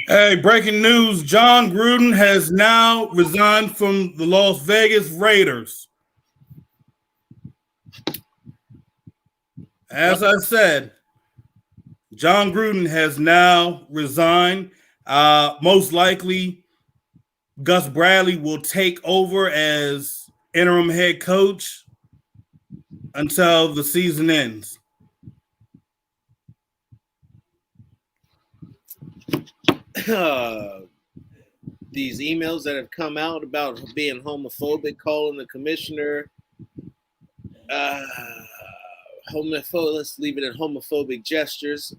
Hey, breaking news. Jon Gruden has now resigned from the Las Vegas Raiders. As I said, Jon Gruden has now resigned. Most likely, Gus Bradley will take over as interim head coach until the season ends. These emails that have come out about being homophobic, calling the commissioner let's leave it at homophobic gestures.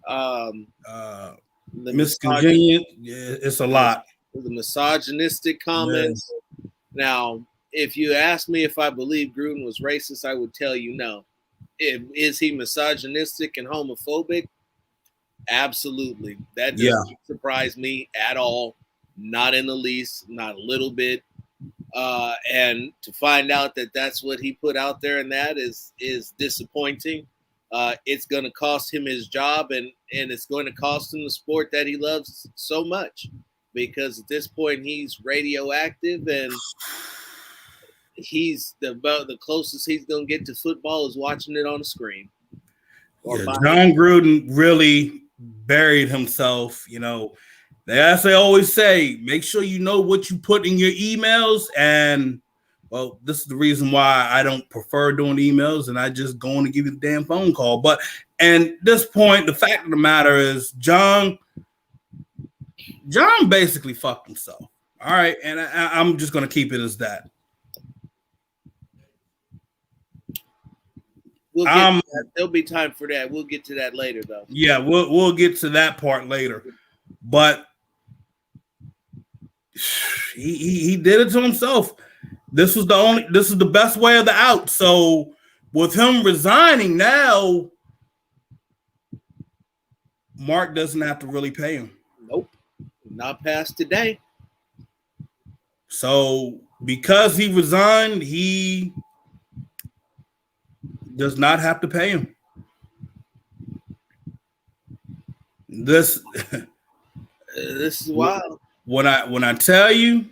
Miscongenious, it's a lot. The misogynistic comments. Yeah. Now, if you ask me if I believe Gruden was racist, I would tell you no. Is he misogynistic and homophobic? Absolutely. That doesn't surprise me at all. Not in the least, not a little bit. And to find out that that's what he put out there and that is disappointing. It's going to cost him his job and it's going to cost him the sport that he loves so much, because at this point he's radioactive and he's about the closest he's going to get to football is watching it on a screen. Yeah, Jon Gruden really buried himself, As they always say, make sure you know what you put in your emails. And, well, this is the reason why I don't prefer doing emails and I just go on to give you the damn phone call. But at this point, the fact of the matter is Jon basically fucked himself. All right. And I'm just going to keep it as that. We'll get to that. There'll be time for that. We'll get to that later, though. Yeah, we'll get to that part later. But he did it to himself. This is the best way of the out. So with him resigning now, Mark doesn't have to really pay him. Nope, not past today. So because he resigned, he does not have to pay him. This is wild. When I tell you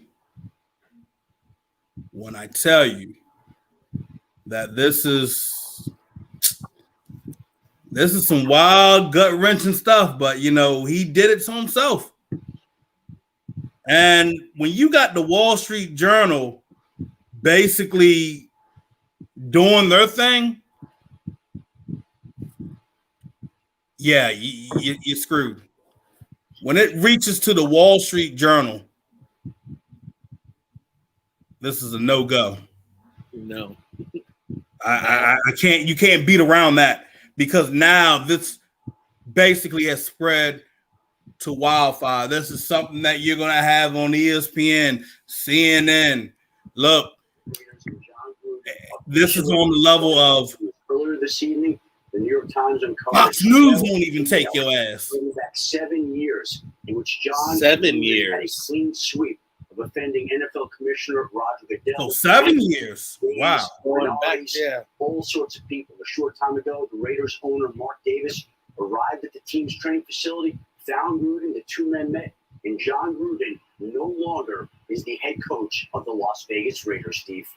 that this is some wild, gut-wrenching stuff, but he did it to himself. And when you got the Wall Street Journal basically doing their thing, yeah, you're screwed. When it reaches to the Wall Street Journal, this is a no-go. No. I can't. You can't beat around that, because now this basically has spread to wildfire. This is something that you're going to have on ESPN, CNN. Look, this is on the level of earlier this evening. The New York Times uncovered Fox News won't even take your ass. Back 7 years, in which Jon 7 years had a clean sweep of offending NFL Commissioner Roger Goodell. Oh, 7 years! Wow. All sorts of people. A short time ago, the Raiders owner Mark Davis arrived at the team's training facility, found Gruden, the two men met, and Jon Gruden no longer is the head coach of the Las Vegas Raiders, Steve.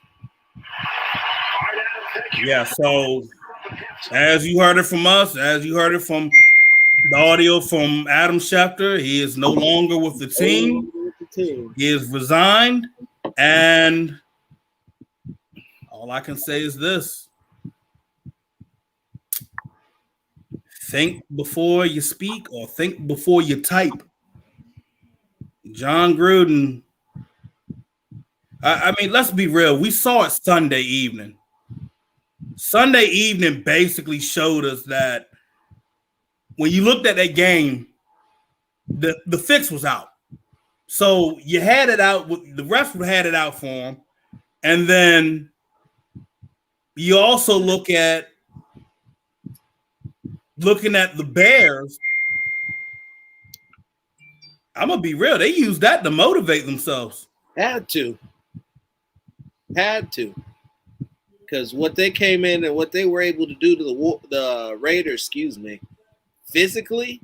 Yeah, so as you heard it from us, as you heard it from the audio from Adam Schefter, he is no longer with the team. He is resigned, and all I can say is this: think before you speak, or think before you type. Jon Gruden. I mean, let's be real. We saw it Sunday evening. Sunday evening basically showed us that when you looked at that game, the fix was out. So you had it out. The ref had it out for him. And then you also looking at the Bears. I'm going to be real. They used that to motivate themselves. Had to. Because what they came in and what they were able to do to the Raiders, physically,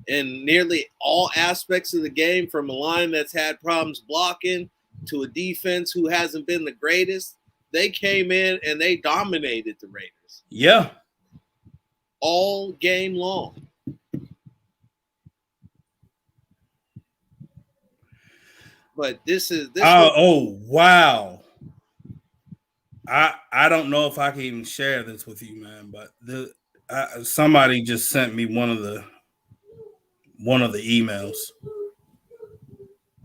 in nearly all aspects of the game, from a line that's had problems blocking to a defense who hasn't been the greatest. They came in and they dominated the Raiders. Yeah. All game long. But this wow. I don't know if I can even share this with you, man, but somebody just sent me one of the emails.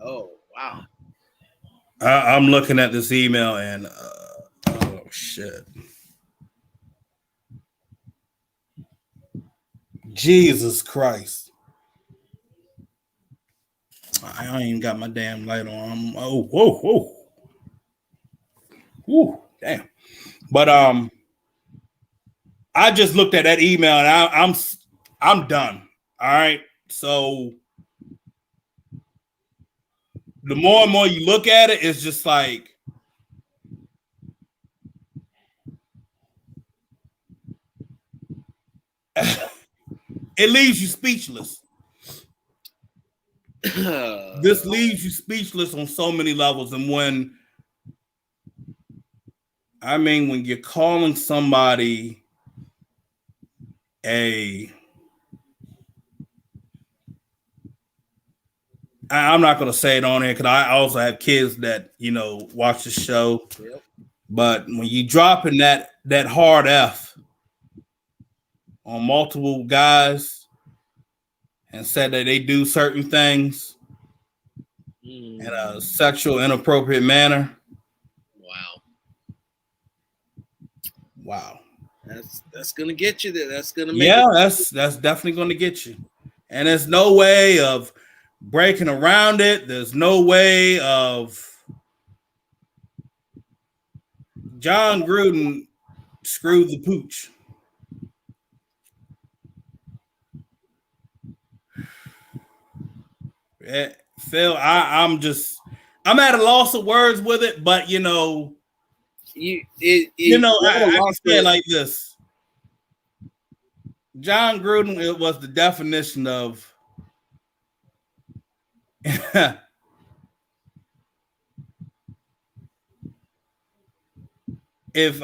Oh, wow. I'm looking at this email and oh shit. Jesus Christ. I ain't even got my damn light on. Oh, whoa. Woo, damn. But I just looked at that email and I'm done. All right. So the more and more you look at it, it's just like it leaves you speechless. This leaves you speechless on so many levels. And when you're calling somebody I'm not going to say it on here because I also have kids that, watch the show. Yep. But when you dropping that hard F on multiple guys and said that they do certain things in a sexual inappropriate manner. Wow. That's gonna get you there. That's gonna make that's definitely gonna get you. And there's no way of breaking around it. There's no way of Jon Gruden screwed the pooch. Phil, I'm at a loss of words with it, but I say it like this. Jon Gruden, it was the definition of if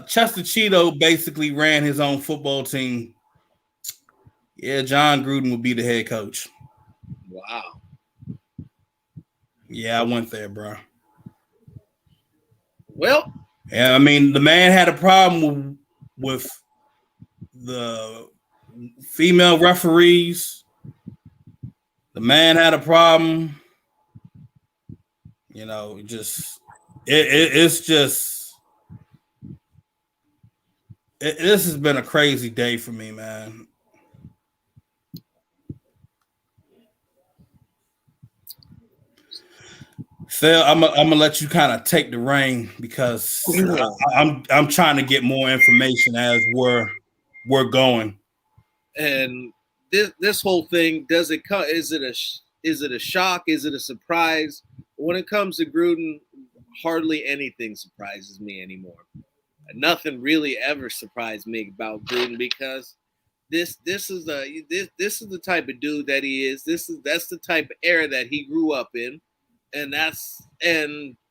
Chester Cheeto basically ran his own football team, Jon Gruden would be the head coach. Wow. Yeah, I went there, bro. Well, yeah, the man had a problem with the female referees. The man had a problem. This has been a crazy day for me, man. Phil, I'm gonna let you kind of take the reign because I'm trying to get more information as we're going. And this whole thing, does it come? Is it a shock? Is it a surprise? When it comes to Gruden, hardly anything surprises me anymore. Nothing really ever surprised me about Gruden because this is the type of dude that he is. That's the type of era that he grew up in. And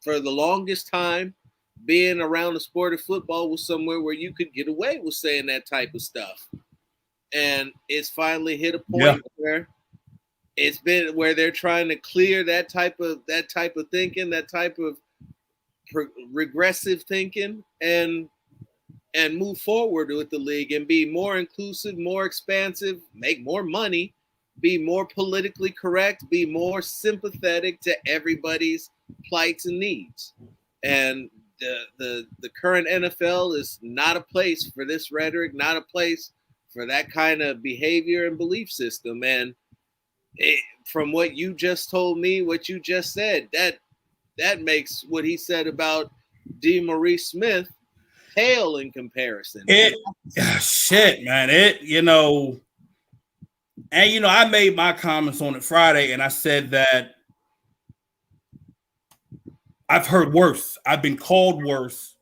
for the longest time, being around the sport of football was somewhere where you could get away with saying that type of stuff. And it's finally hit a point where they're trying to clear that type of thinking, that type of regressive thinking, and move forward with the league and be more inclusive, more expansive, make more money, be more politically correct, be more sympathetic to everybody's plights and needs. And the current NFL is not a place for this rhetoric, not a place for that kind of behavior and belief system. And from what you just told me, what you just said, that makes what he said about DeMaurice Smith pale in comparison. Shit, man. And I made my comments on it Friday, and I said that I've heard worse. I've been called worse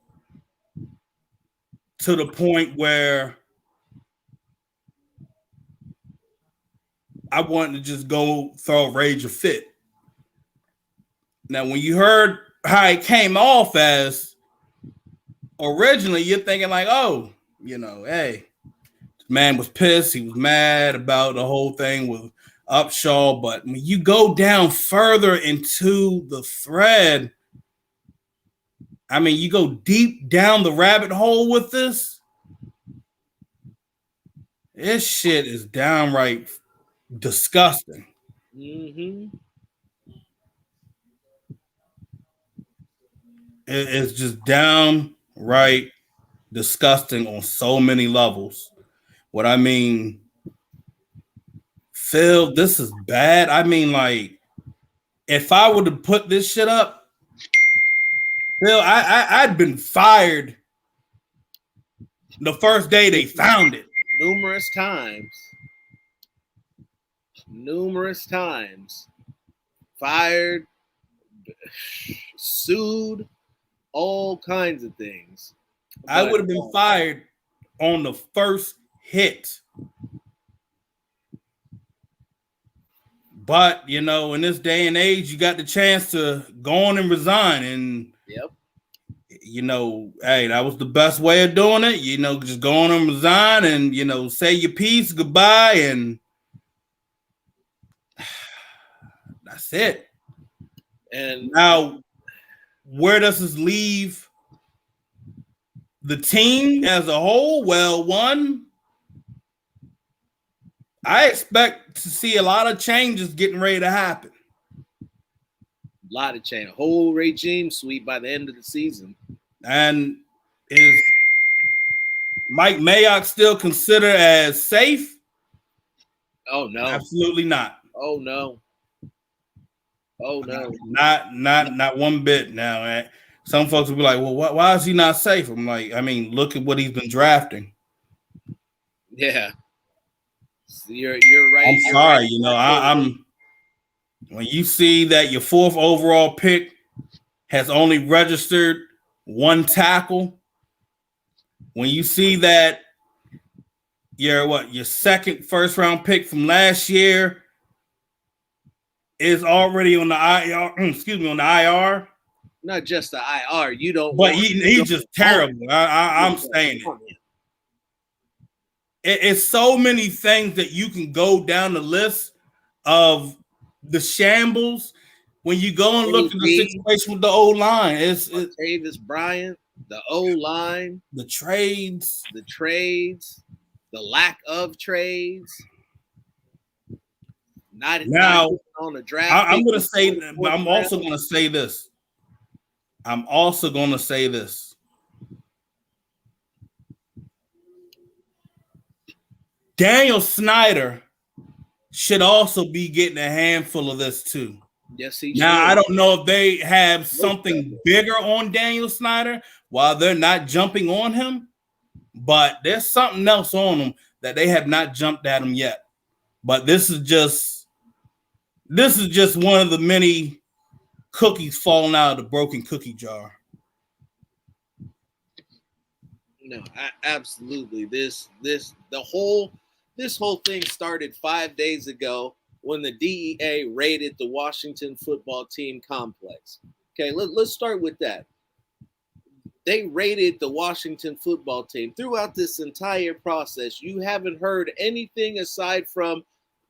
to the point where I wanted to just go throw a rage or fit. Now, when you heard how it came off as originally, you're thinking like, oh, hey, this man was pissed. He was mad about the whole thing with Upshaw. But when you go down further into the thread, I mean, you go deep down the rabbit hole with this. This shit is downright disgusting. Mm-hmm. It's just downright disgusting on so many levels. What I mean, Phil, this is bad. I mean, like, if I would have put this shit up, Phil, I'd been fired the first day they found it. Numerous times. Fired, sued, all kinds of things. I would have been fired on the first hit. But, in this day and age, you got the chance to go on and resign. And, yep. Hey, that was the best way of doing it. Just go on and resign and, say your piece, goodbye, and that's it. And now, where does this leave the team as a whole? Well, one, I expect to see a lot of changes getting ready to happen. A lot of change. Whole regime sweep by the end of the season. And is Mike Mayock still considered as safe? Oh, no. Absolutely not. Oh, no. Oh, no. Not one bit now. Some folks will be like, well, why is he not safe? I'm like, I mean, look at what he's been drafting. Yeah. You're right. I'm sorry. I'm when you see that your 4th overall pick has only registered 1 tackle, when you see that your 2nd first-round pick from last year is already on the IR, on the IR. Not just the IR. You don't. But he's just terrible. I'm saying it. It's so many things that you can go down the list of the shambles when you go and look at the situation with the O-line. It's Davis Bryant, the O-line, the trades, the lack of trades. Not on the draft. I'm going to say, but I'm also going to say this. Daniel Snyder should also be getting a handful of this too. Yes, he should. Now, I don't know if they have something bigger on Daniel Snyder while they're not jumping on him, but there's something else on him that they have not jumped at him yet. But this is just one of the many cookies falling out of the broken cookie jar. No, absolutely. This whole thing started 5 days ago when the DEA raided the Washington football team complex. Okay, let's start with that. They raided the Washington football team. Throughout this entire process, you haven't heard anything aside from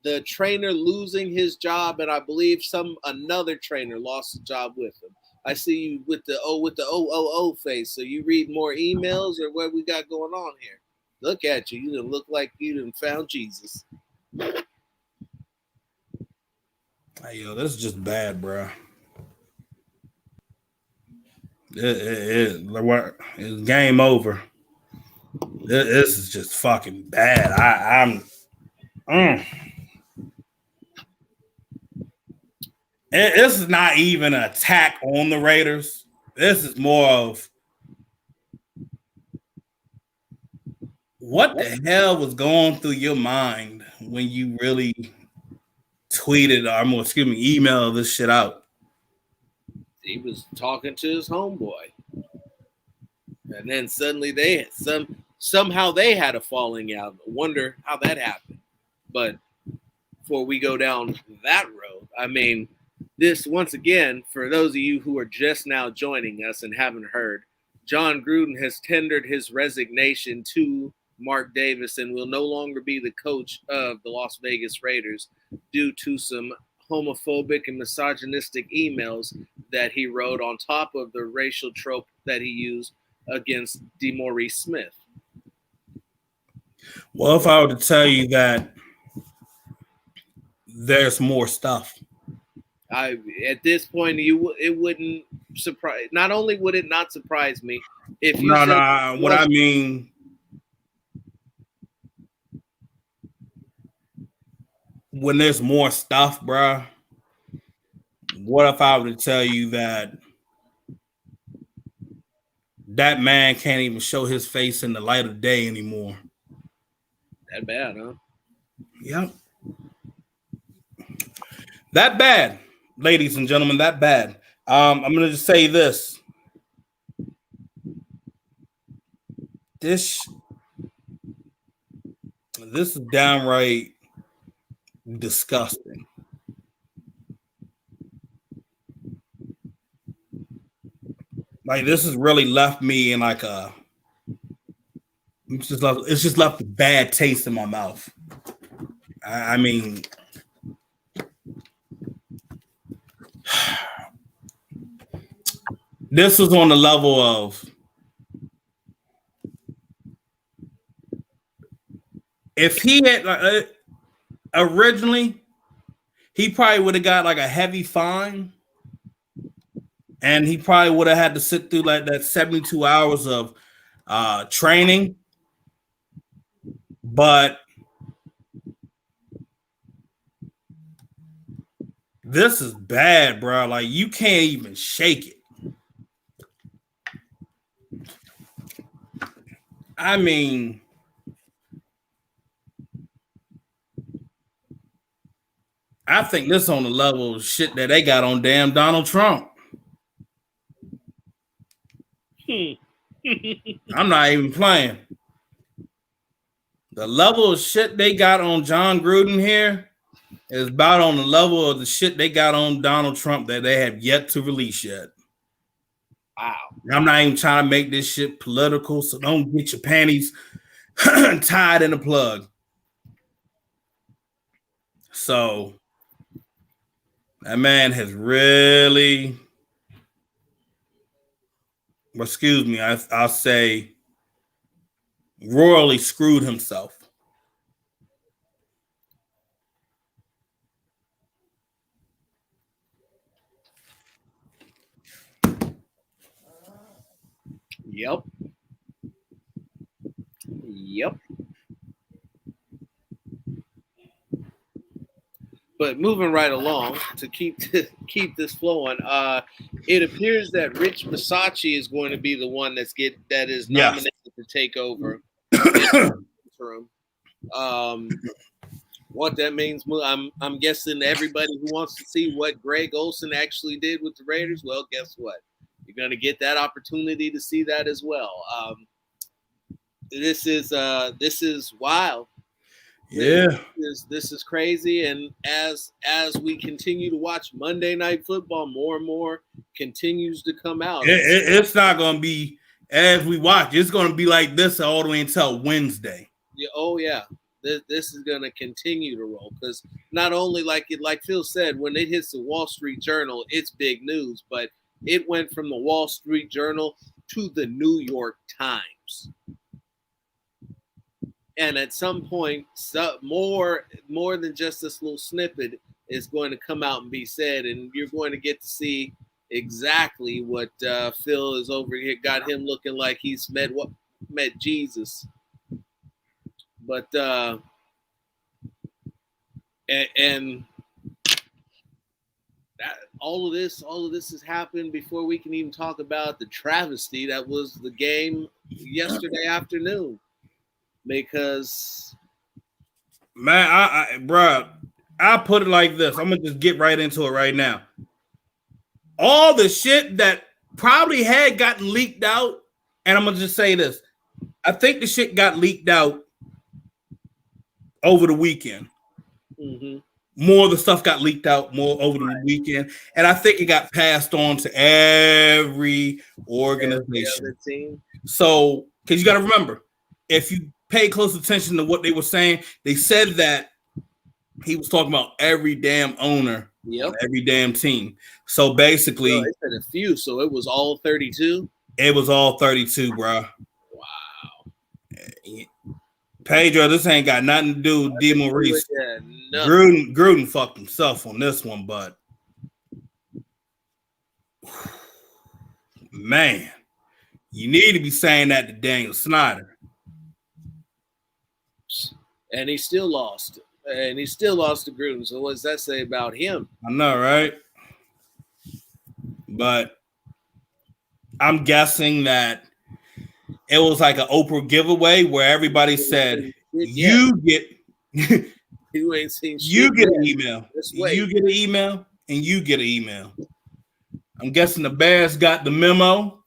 the trainer losing his job, and I believe another trainer lost a job with him. I see you with the OOO face. So you read more emails or what we got going on here? Look at you. You didn't look like you done found Jesus. Hey, yo, this is just bad, bro. It's game over. This is just fucking bad. This is not even an attack on the Raiders. This is more of what the hell was going through your mind when you really emailed this shit out. He was talking to his homeboy, and then suddenly they somehow they had a falling out. I wonder how that happened, but before we go down that road. I mean, this, once again, for those of you who are just now joining us and haven't heard, Jon Gruden has tendered his resignation to Mark Davis and will no longer be the coach of the Las Vegas Raiders due to some homophobic and misogynistic emails that he wrote on top of the racial trope that he used against DeMaurice Smith. Well, if I were to tell you that there's more stuff, at this point, it wouldn't surprise. Not only would it not surprise me if you what I mean, when there's more stuff, bruh, what if I were to tell you that that man can't even show his face in the light of day anymore? That bad, huh? Yep. That bad, ladies and gentlemen, that bad. I'm going to just say this. This is downright disgusting. Like, this has really left me in like it's just left a bad taste in my mouth. I mean, this was on the level of, if he had originally, he probably would have got like a heavy fine, and he probably would have had to sit through like that 72 hours of training. But this is bad, bro. Like, you can't even shake it. I mean, I think this on the level of shit that they got on damn Donald Trump. I'm not even playing. The level of shit they got on Jon Gruden here is about on the level of the shit they got on Donald Trump that they have yet to release yet. Wow. I'm not even trying to make this shit political, so don't get your panties tied in a plug. So that man has really, excuse me, I'll say royally screwed himself. Yep. But moving right along to keep this flowing, it appears that Rich Bisaccia is going to be the one that is nominated to take over. What that means, I'm guessing everybody who wants to see what Greg Olsen actually did with the Raiders, well, guess what? You're going to get that opportunity to see that as well. This is wild. Yeah, this is crazy, and as we continue to watch Monday Night Football, more and more continues to come out. It's not going to be as we watch. It's going to be like this all the way until Wednesday. Yeah, oh yeah, this is going to continue to roll, because not only like Phil said, when it hits the Wall Street Journal, it's big news, but it went from the Wall Street Journal to the New York Times. And at some point, more than just this little snippet is going to come out and be said, and you're going to get to see exactly what Phil is over here. Got him looking like he's met Jesus. But and that, all of this has happened before we can even talk about the travesty that was the game yesterday afternoon. Because, man, I put it like this. I'm gonna just get right into it right now. All the shit that probably had gotten leaked out, and I'm gonna just say this: I think the shit got leaked out over the weekend. mm-hmm. more of the stuff got leaked out more over the weekend, and I think it got passed on to every organization. Team. So, because you got to remember, if you pay close attention to what they were saying, they said that he was talking about every damn owner, on every damn team. So basically, they said a few, so it was all 32. It was all 32, bro. Wow. Pedro, this ain't got nothing to do with D. Maurice. Yeah, Gruden fucked himself on this one, but man, you need to be saying that to Daniel Snyder. And he still lost. And he still lost to Gruden. So what does that say about him? I know, right? But I'm guessing that it was like an Oprah giveaway where everybody said, you get you ain't seen shit you get yet. an email. You get an email and you get an email. I'm guessing the Bears got the memo.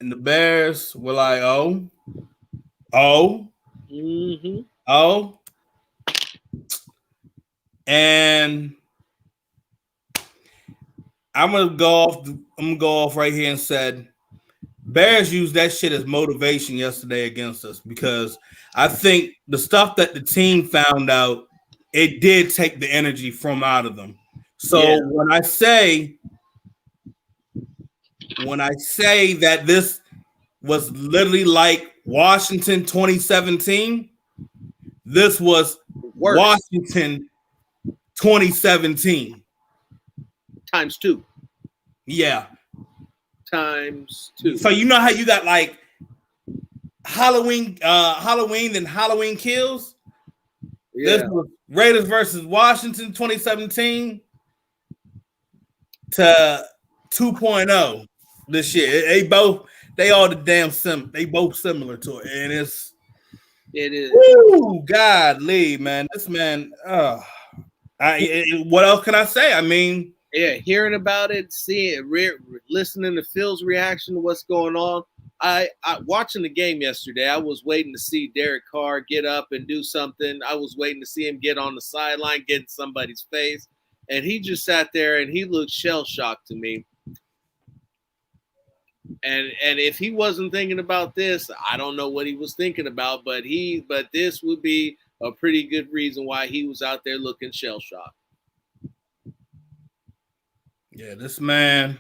And the Bears were like, oh. And I'm gonna go off right here and said Bears used that shit as motivation yesterday against us because I think the stuff that the team found out, it did take the energy from out of them. So when I say that this was literally like Washington 2017, this was worse. Washington 2017 times 2. Yeah. Times 2. So you know how you got like Halloween and Halloween Kills? Yeah. This was Raiders versus Washington 2017 to 2.0 this year. They all the damn they both similar to it. And it is. Woo, godly, man. This man, what else can I say? I mean, hearing about it, seeing it, listening to Phil's reaction to what's going on. I watching the game yesterday, I was waiting to see Derek Carr get up and do something. I was waiting to see him get on the sideline, get in somebody's face. And he just sat there and he looked shell-shocked to me. And if he wasn't thinking about this, I don't know what he was thinking about, but this would be a pretty good reason why he was out there looking shell-shocked. Yeah, this man.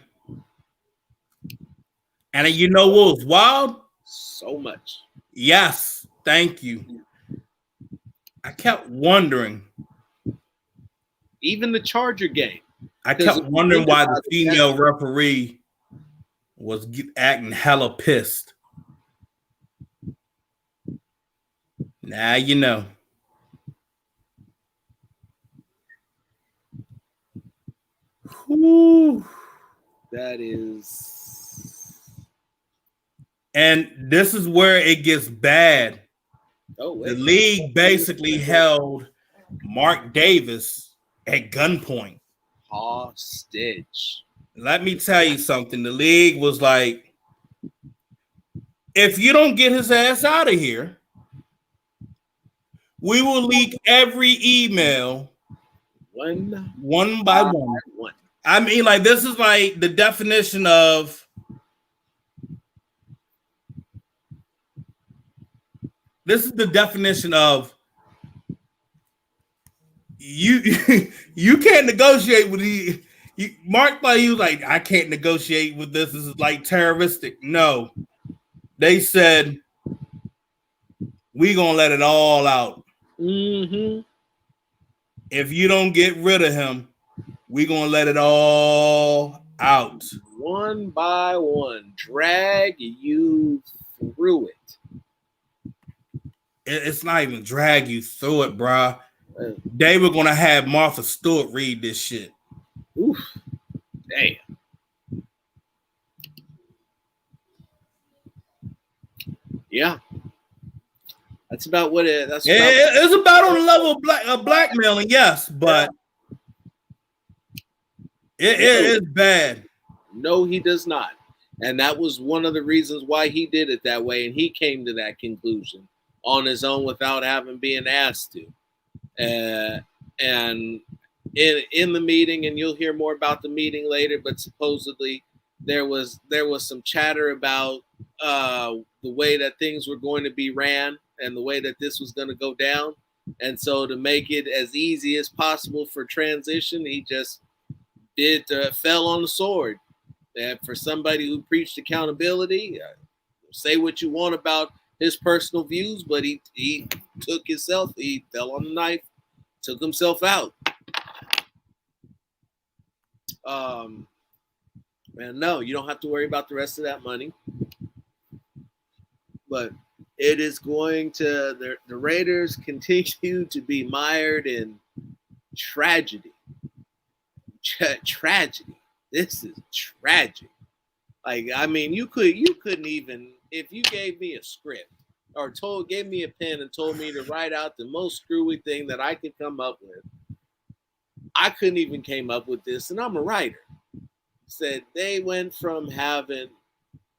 And you know what was wild? So much. Yes, thank you. I kept wondering. Even the Charger game. I kept wondering why the female referee was acting hella pissed. Now you know. Whew. That is. And this is where it gets bad. The league basically held Mark Davis at gunpoint. Hostage. Let me tell you something. The league was like, if you don't get his ass out of here, we will leak every email one by one. I mean, like, this is like the definition of you can't negotiate with Mark, like, he was like, I can't negotiate with this. This is like terroristic. No, they said we gonna let it all out. Mm-hmm. If you don't get rid of him, we gonna let it all out. One by one, drag you through it. It's not even drag you through it, bruh. They were gonna have Martha Stewart read this shit. Oof. Damn. Yeah. That's about what it is. It's about on the level of blackmailing, yes, but it is bad. No, he does not. And that was one of the reasons why he did it that way. And he came to that conclusion on his own without having been asked to. And in the meeting, and you'll hear more about the meeting later, but supposedly there was some chatter about the way that things were going to be ran and the way that this was going to go down. And so to make it as easy as possible for transition, he just fell on the sword. And for somebody who preached accountability, say what you want about his personal views, but he fell on the knife, took himself out. And no, you don't have to worry about the rest of that money. But it is going to, the Raiders continue to be mired in tragedy. Tragedy. This is tragic. Like, I mean, you couldn't even, if you gave me a script or gave me a pen and told me to write out the most screwy thing that I could come up with, I couldn't even came up with this, and I'm a writer. Said they went from having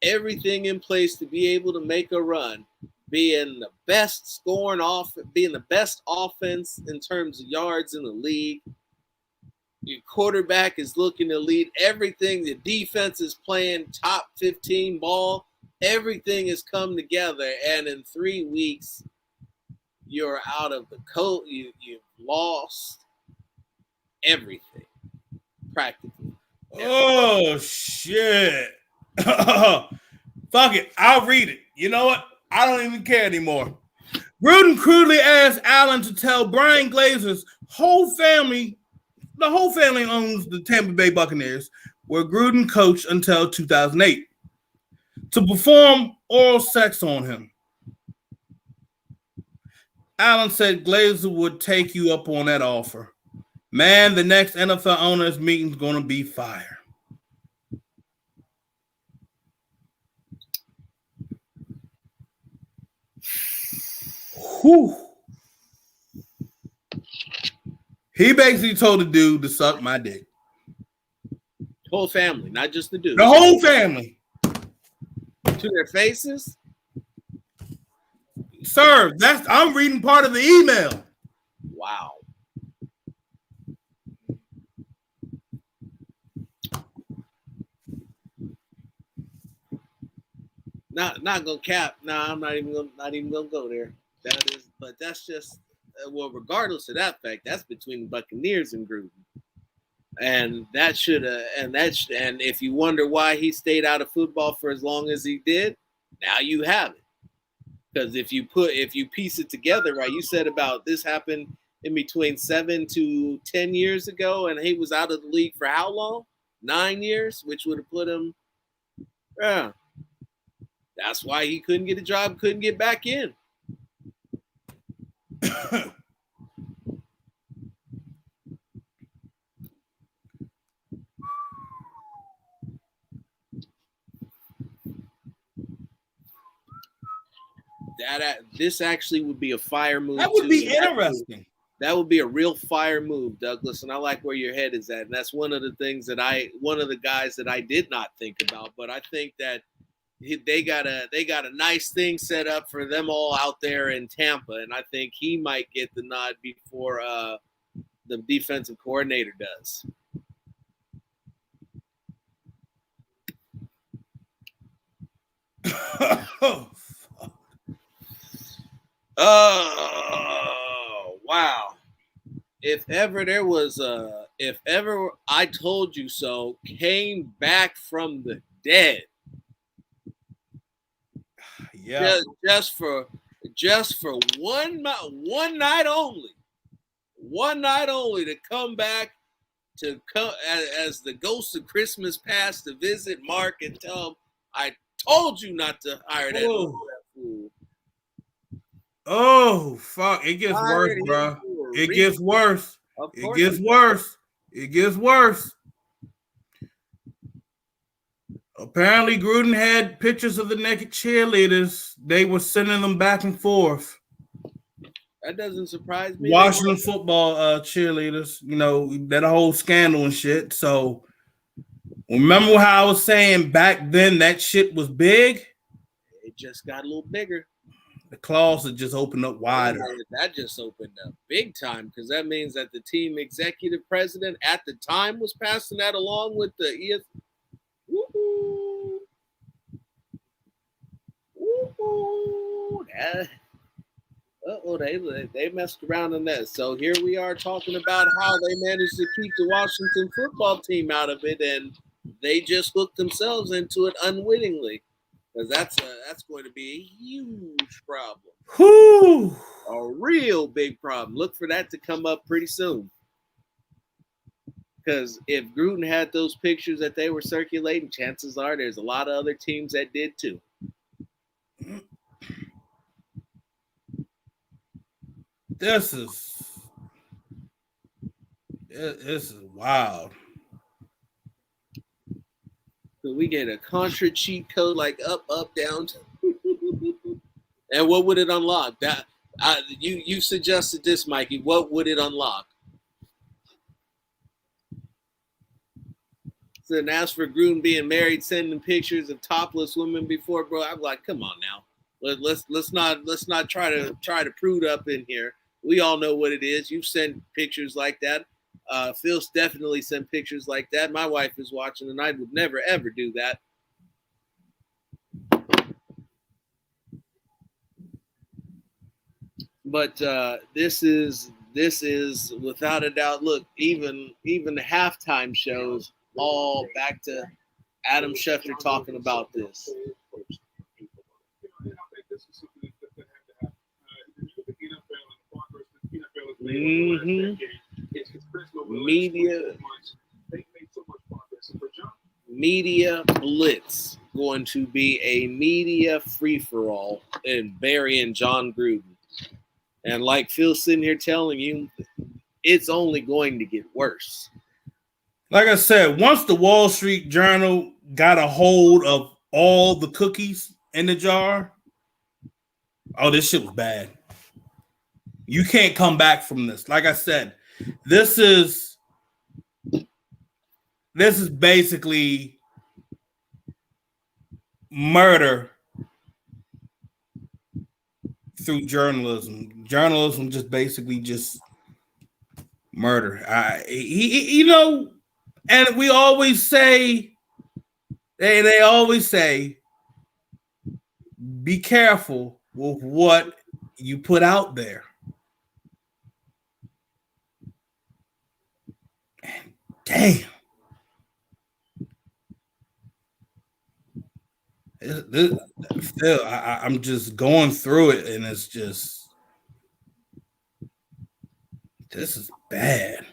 everything in place to be able to make a run, being the best being the best offense in terms of yards in the league. Your quarterback is looking to lead everything. The defense is playing top 15 ball. Everything has come together, and in 3 weeks, you're out of the coat. You've lost everything, practically. Oh, shit. Fuck it. I'll read it. You know what? I don't even care anymore. Gruden crudely asked Allen to tell Brian Glazer's whole family, the whole family owns the Tampa Bay Buccaneers, where Gruden coached until 2008, to perform oral sex on him. Allen said Glazer would take you up on that offer. Man, the next NFL owners meeting is going to be fire. Whew. He basically told the dude to suck my dick. Whole family, not just the dude. The whole family. To their faces? Sir, I'm reading part of the email. Wow. Not gonna cap. No, I'm not even gonna go there. But that's just regardless of that fact, that's between the Buccaneers and Gruden. And and if you wonder why he stayed out of football for as long as he did, now you have it. Because if you piece it together, right, you said about this happened in between 7 to 10 years ago, and he was out of the league for how long? 9 years, which would have put him, yeah. That's why he couldn't get a job, couldn't get back in. This actually would be a fire move. That would be interesting. That would be a real fire move, Douglas, and I like where your head is at. And that's one of the things one of the guys that I did not think about, but I think that they got a nice thing set up for them all out there in Tampa, and I think he might get the nod before the defensive coordinator does. Oh, wow. If ever I Told You So came back from the dead. Yeah. Just for one night only. One night only to come back to come as the ghost of Christmas past to visit Mark and tell him, I told you not to hire that fool. Oh, fuck. It gets worse, bro. It gets worse. It gets worse. It gets worse. Apparently, Gruden had pictures of the naked cheerleaders. They were sending them back and forth. That doesn't surprise me. Washington football cheerleaders, you know, that whole scandal and shit. So, remember how I was saying back then that shit was big? It just got a little bigger. The closet just opened up wider. That just opened up big time, because that means that the team executive president at the time was passing that along with the ES. Woo-hoo. Woo-hoo. They messed around on that. So here we are talking about how they managed to keep the Washington football team out of it, and they just hooked themselves into it unwittingly, because that's going to be a huge problem. Whew. A real big problem. Look for that to come up pretty soon. Because if Gruden had those pictures that they were circulating, chances are there's a lot of other teams that did too. This is wild. So we get a contra cheat code like up, down. And what would it unlock? That you suggested this, Mikey. What would it unlock? So then as for Gruden being married, sending pictures of topless women before, bro, I'm like, come on now. Let's not try to prude up in here. We all know what it is. You've sent pictures like that. Phil's definitely sent pictures like that. My wife is watching, and I would never ever do that. But this is without a doubt. Look, even the halftime shows all back to Adam Schefter talking about this. Mm-hmm. Media blitz, going to be a media free-for-all in Barry and Jon Gruden. And like Phil's sitting here telling you, it's only going to get worse. Like I said, once the Wall Street Journal got a hold of all the cookies in the jar, oh, this shit was bad. You can't come back from this. Like I said, this is basically murder through journalism. Journalism just basically just murder. And we always say, they always say, be careful with what you put out there. And damn. Still, I'm just going through it, and it's just, this is bad.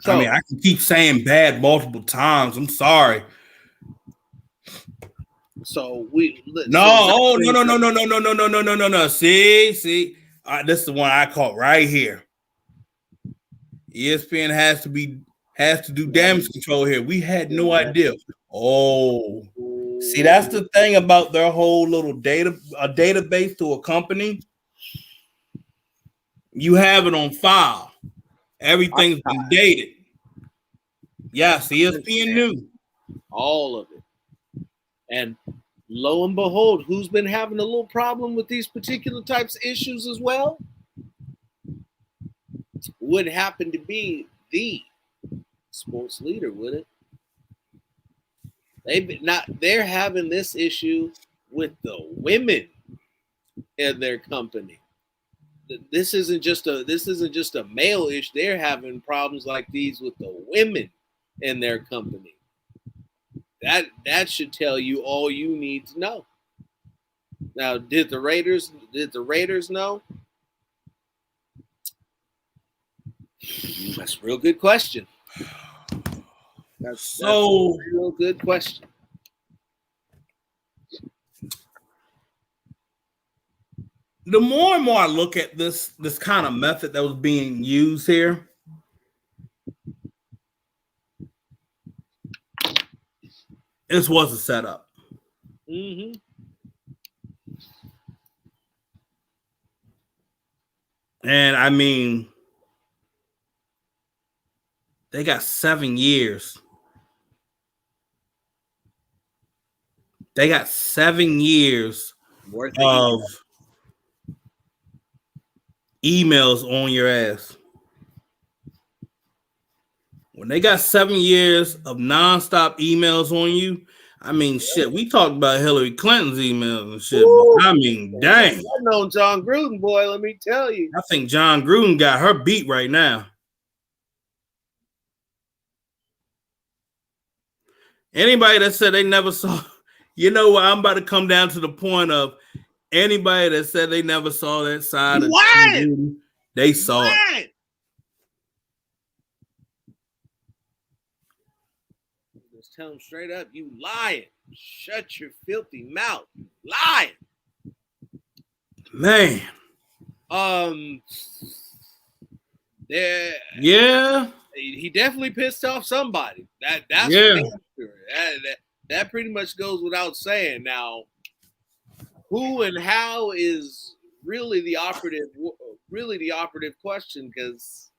So, I mean, I can keep saying bad multiple times. I'm sorry. So no. See, this is the one I caught right here. ESPN has to do damage control here. We had no idea. Oh, see, that's the thing about their whole little database to a company. You have it on file. Everything's been dated. Yes, ESPN knew all of it. And lo and behold, who's been having a little problem with these particular types of issues as well? Would happen to be the sports leader, would it? They're having this issue with the women in their company. This isn't just a male issue. They're having problems like these with the women in their company. That should tell you all you need to know. Now, did the Raiders know? That's a real good question. That's a real good question. The more and more I look at this kind of method that was being used here, this was a setup. Mm-hmm. And I mean, they got 7 years. They got 7 years of emails on your ass. When they got 7 years of nonstop emails on you, I mean, shit, we talked about Hillary Clinton's emails and shit. But I mean, dang. I know Jon Gruden, boy, let me tell you. I think Jon Gruden got her beat right now. Anybody that said they never saw, you know what? I'm about to come down to the point of anybody that said they never saw that side of Gruden, they saw it. Just tell them straight up, you lying. Shut your filthy mouth. Lying. Man. Yeah. He definitely pissed off somebody. That's that pretty much goes without saying. Now, who and how is really the operative question, because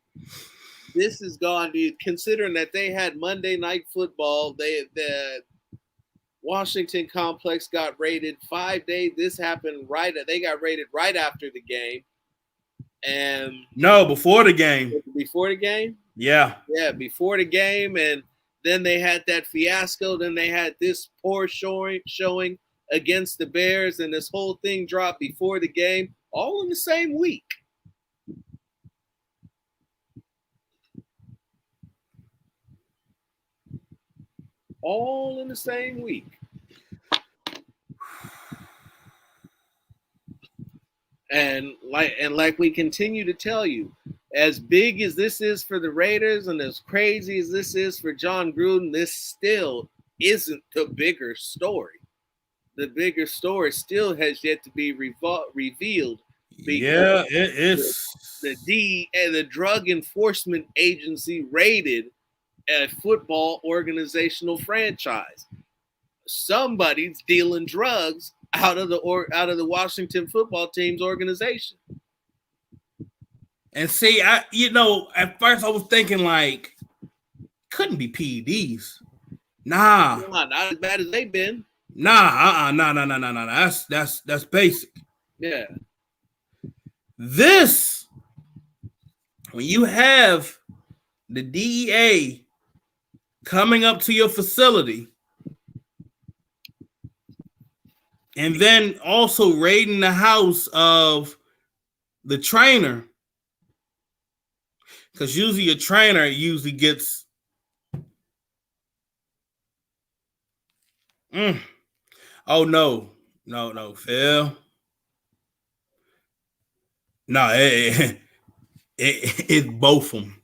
this has gone to, considering that they had Monday Night Football, the Washington complex got raided 5 days. This happened they got raided right after the game. And no, before the game. Before the game? Yeah. Yeah, before the game. And then they had that fiasco. Then they had this poor showing against the Bears, and this whole thing dropped before the game, all in the same week. All in the same week. And like we continue to tell you, as big as this is for the Raiders and as crazy as this is for Jon Gruden, this still isn't the bigger story. The bigger story still has yet to be revealed. Yeah, it is. The Drug Enforcement Agency raided a football organizational franchise. Somebody's dealing drugs out of the Washington football team's organization. And see, at first I was thinking like, couldn't be PEDs. Nah, not as bad as they've been. Nah. That's basic. Yeah. This, when you have the DEA coming up to your facility and then also raiding the house of the trainer, because usually a trainer usually gets oh no, Phil. No, it's both of them.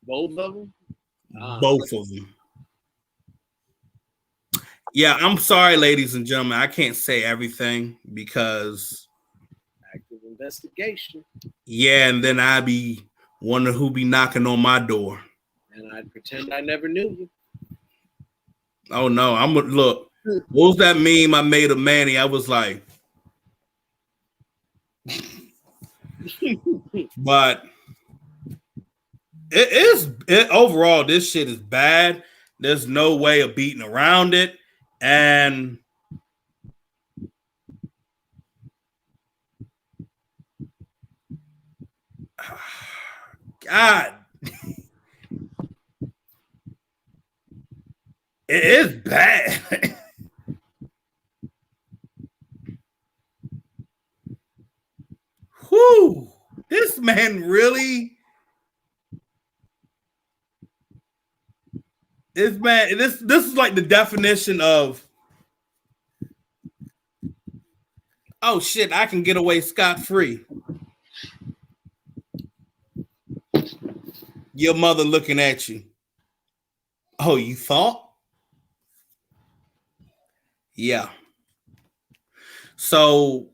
Both of them? Both of them. Yeah, I'm sorry, ladies and gentlemen. I can't say everything because active investigation. Yeah, and then I'd be wondering who be knocking on my door. And I'd pretend I never knew you. Oh no, look. What was that meme I made of Manny? I was like, but overall, this shit is bad. There's no way of beating around it. And God, it is bad. Whew, this man really. This is like the definition of, oh shit, I can get away scot-free. Your mother looking at you. Oh, you thought? Yeah. So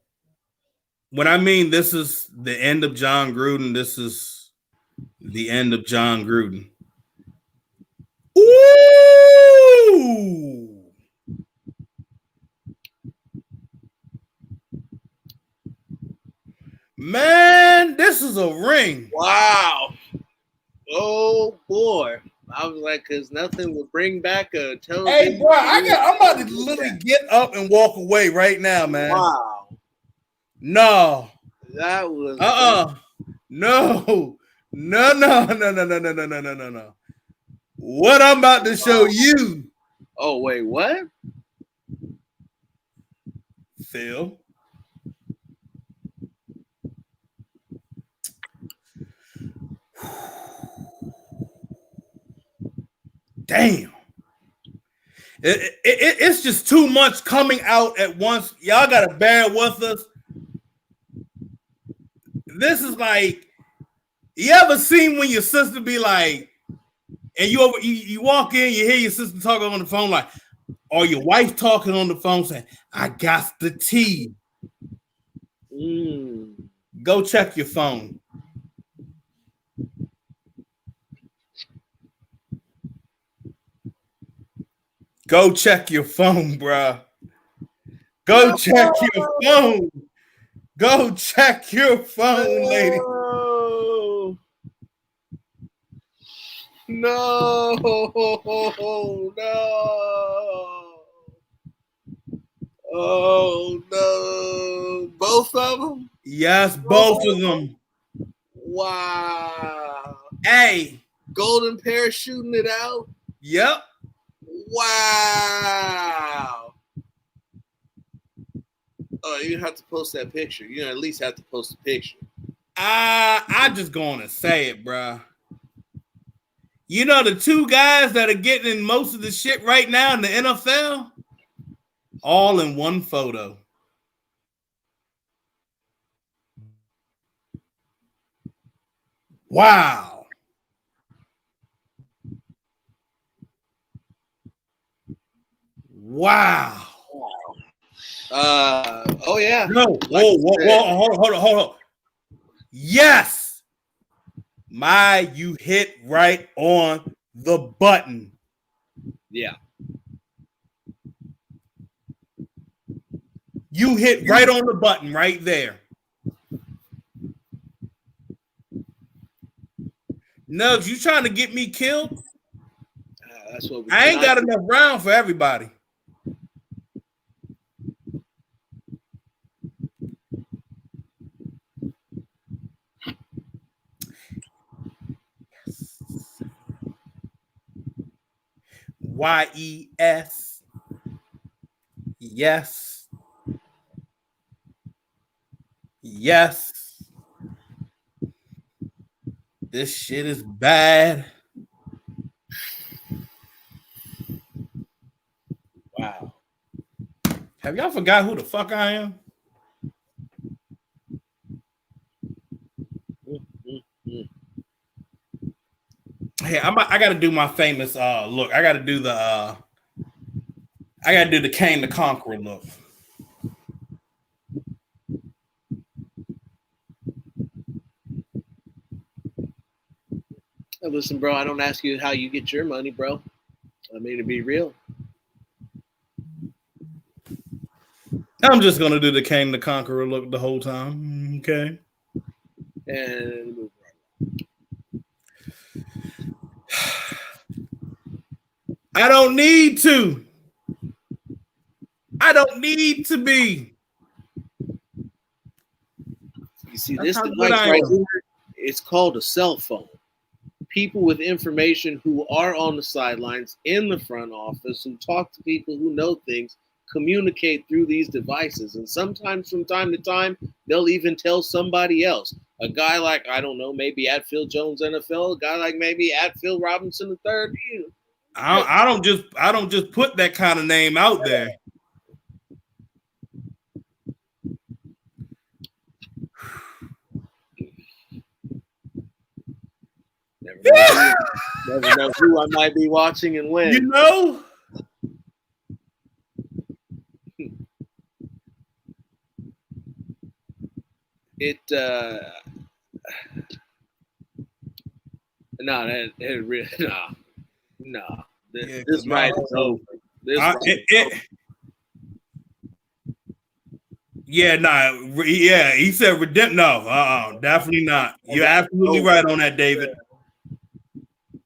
when I mean this is the end of Jon Gruden, this is the end of Jon Gruden. Ooh! Man, this is a ring. Wow. Oh boy. I was like, because nothing would bring back a television. Hey, bro, I'm about to literally get up and walk away right now, man. Wow. No. That was No. No. What I'm about to show you. Oh, wait, what? Phil. Damn. It's just too much coming out at once. Y'all got to bear with us. This is like, you ever seen when your sister be like, and you walk in, you hear your sister talking on the phone like, or your wife talking on the phone saying, I got the tea. Go check your phone. Go check your phone, bruh. Go check your phone. Go check your phone, lady. No. Oh, no. Both of them? Yes, both of them. Wow. Hey. Golden parachuting it out? Yep. Wow. Oh, you have to post that picture. You at least have to post a picture. I just gonna say it, bruh. You know the two guys that are getting in most of the shit right now in the NFL? All in one photo. Wow. Wow. Oh yeah. No. Hold on. Yes. You hit right on the button. Yeah. You hit right on the button right there. Nugs, you trying to get me killed? That's what I ain't got enough round for everybody. YES. Yes. Yes. This shit is bad. Wow. Have y'all forgot who the fuck I am? Hey, I gotta do my famous look. I gotta do the Kane the Conqueror look. Hey, listen, bro, I don't ask you how you get your money, bro. I mean, to be real. I'm just gonna do the Kane the Conqueror look the whole time. Okay. And I don't need to. I don't need to be. You see, this device right here, it's called a cell phone. People with information who are on the sidelines, in the front office, who talk to people who know things, communicate through these devices. And sometimes from time to time, they'll even tell somebody else. A guy like, I don't know, maybe at Phil Jones NFL, a guy like maybe at Phil Robinson III. I don't just put that kind of name out there. Never know who I might be watching and when. You know? It This ride is over. He said redemption. No, definitely not. You're absolutely right on that, David.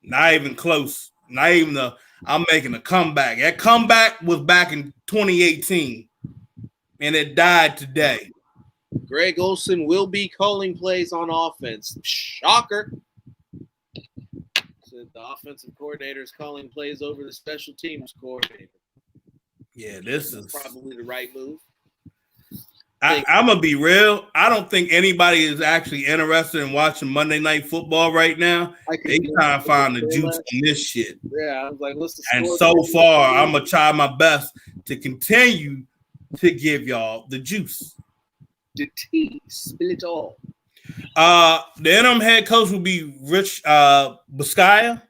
Not even close. Not even I'm making a comeback. That comeback was back in 2018, and it died today. Greg Olson will be calling plays on offense. Shocker. So the offensive coordinator is calling plays over the special teams coordinator. Yeah, this is probably the right move. I'm going to be real. I don't think anybody is actually interested in watching Monday Night Football right now. They trying to find the juice on this shit. Yeah, I was like, what's the And score? so far, I'm going to try my best to continue to give y'all the juice. The tea, spill it all. The interim head coach will be Rich Biscaya.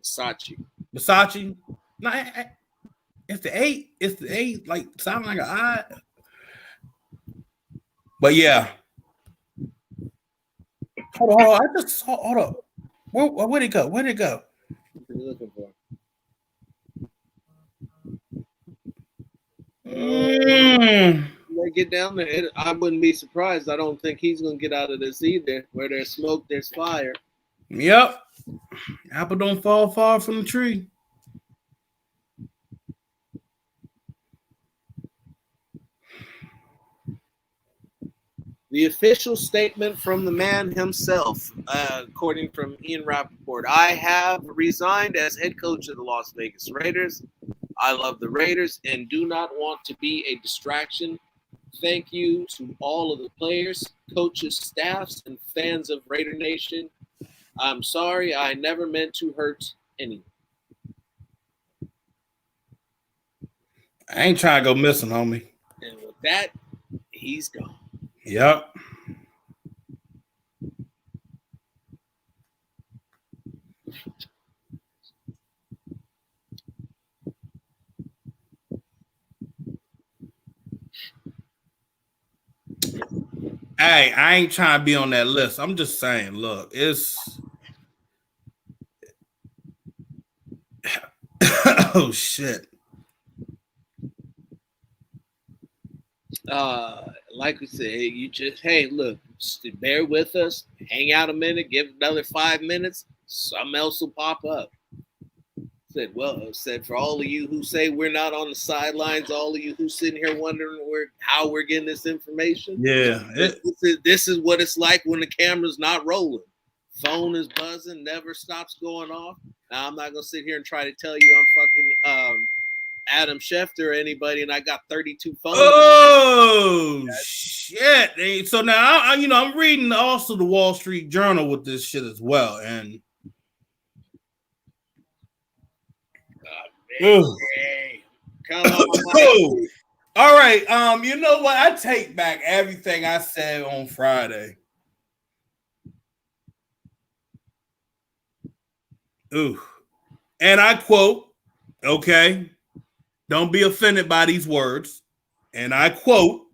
Versace. No, it's the 8. It's the 8. Like, sound like an I. But yeah. Hold on. I just saw. Hold up. Where'd it go? Where'd it go? What are you looking for? They get down there. I wouldn't be surprised. I don't think he's going to get out of this either. Where there's smoke, there's fire. Yep. Apple don't fall far from the tree. The official statement from the man himself, according from Ian Rappaport. I have resigned as head coach of the Las Vegas Raiders. I love the Raiders and do not want to be a distraction. Thank you to all of the players, coaches, staffs, and fans of Raider Nation. I'm sorry, I never meant to hurt anyone. I ain't trying to go missing, homie. And with that, he's gone. Yep. Hey, I ain't trying to be on that list. I'm just saying, look, it's oh shit. Like we said, you just look, bear with us, hang out a minute, give another 5 minutes, something else will pop up. Said for all of you who say we're not on the sidelines, all of you who sitting here wondering how we're getting this information. Yeah, this is what it's like when the camera's not rolling. Phone is buzzing, never stops going off. Now I'm not gonna sit here and try to tell you I'm fucking Adam Schefter or anybody, and I got 32 phones. Oh shit! So now I'm reading also the Wall Street Journal with this shit as well, and come on. All right. You know what? I take back everything I said on Friday. Ooh. And I quote, okay, don't be offended by these words. And I quote,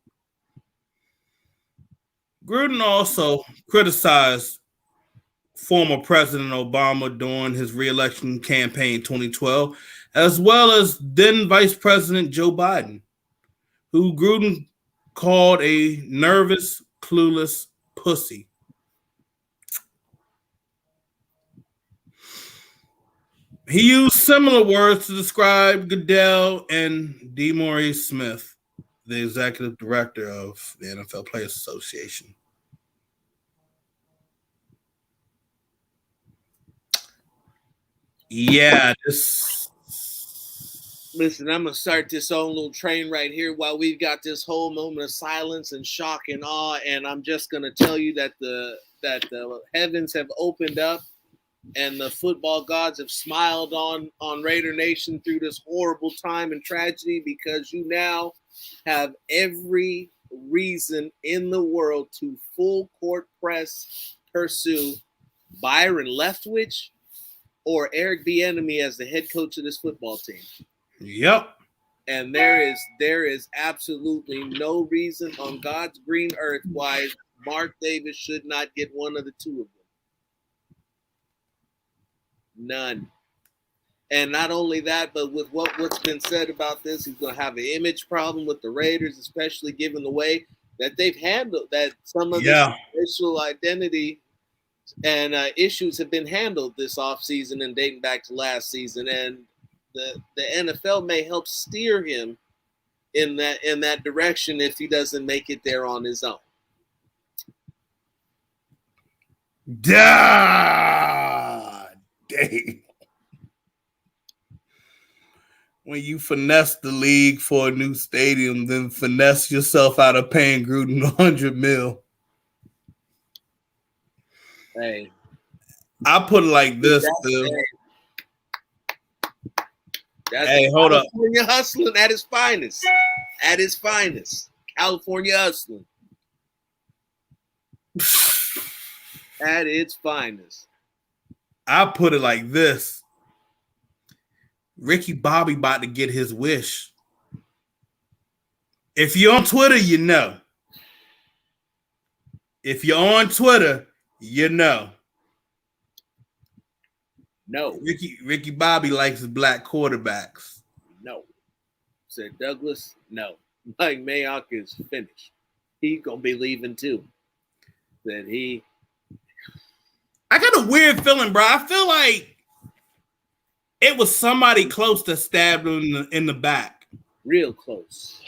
Gruden also criticized former President Obama during his re-election campaign in 2012, as well as then Vice President Joe Biden, who Gruden called a nervous, clueless pussy. He used similar words to describe Goodell and DeMaurice Smith, the executive director of the NFL Players Association. Yeah, Listen, I'm going to start this own little train right here while we've got this whole moment of silence and shock and awe, and I'm just going to tell you that the heavens have opened up and the football gods have smiled on Raider Nation through this horrible time and tragedy, because you now have every reason in the world to full court press pursue Byron Leftwich or Eric Bieniemy as the head coach of this football team. Yep. And there is absolutely no reason on God's green earth why Mark Davis should not get one of the two of them. None. And not only that, but with what's been said about this, he's going to have an image problem with the Raiders, especially given the way that they've handled that some of the racial identity and issues have been handled this offseason and dating back to last season. And the NFL may help steer him in that direction if he doesn't make it there on his own. God damn. When you finesse the league for a new stadium, then finesse yourself out of paying Gruden $100 million. Hey, I put it like this, Phil. That's hey, hold up. California hustling at its finest. At its finest. California hustling. At its finest. I put it like this. Ricky Bobby about to get his wish. If you're on Twitter, you know. If you're on Twitter, you know. No. Ricky Bobby likes his black quarterbacks. No. Said Douglas, no. Mike Mayock is finished. He's going to be leaving too. I got a weird feeling, bro. I feel like it was somebody close to stab him in the back. Real close.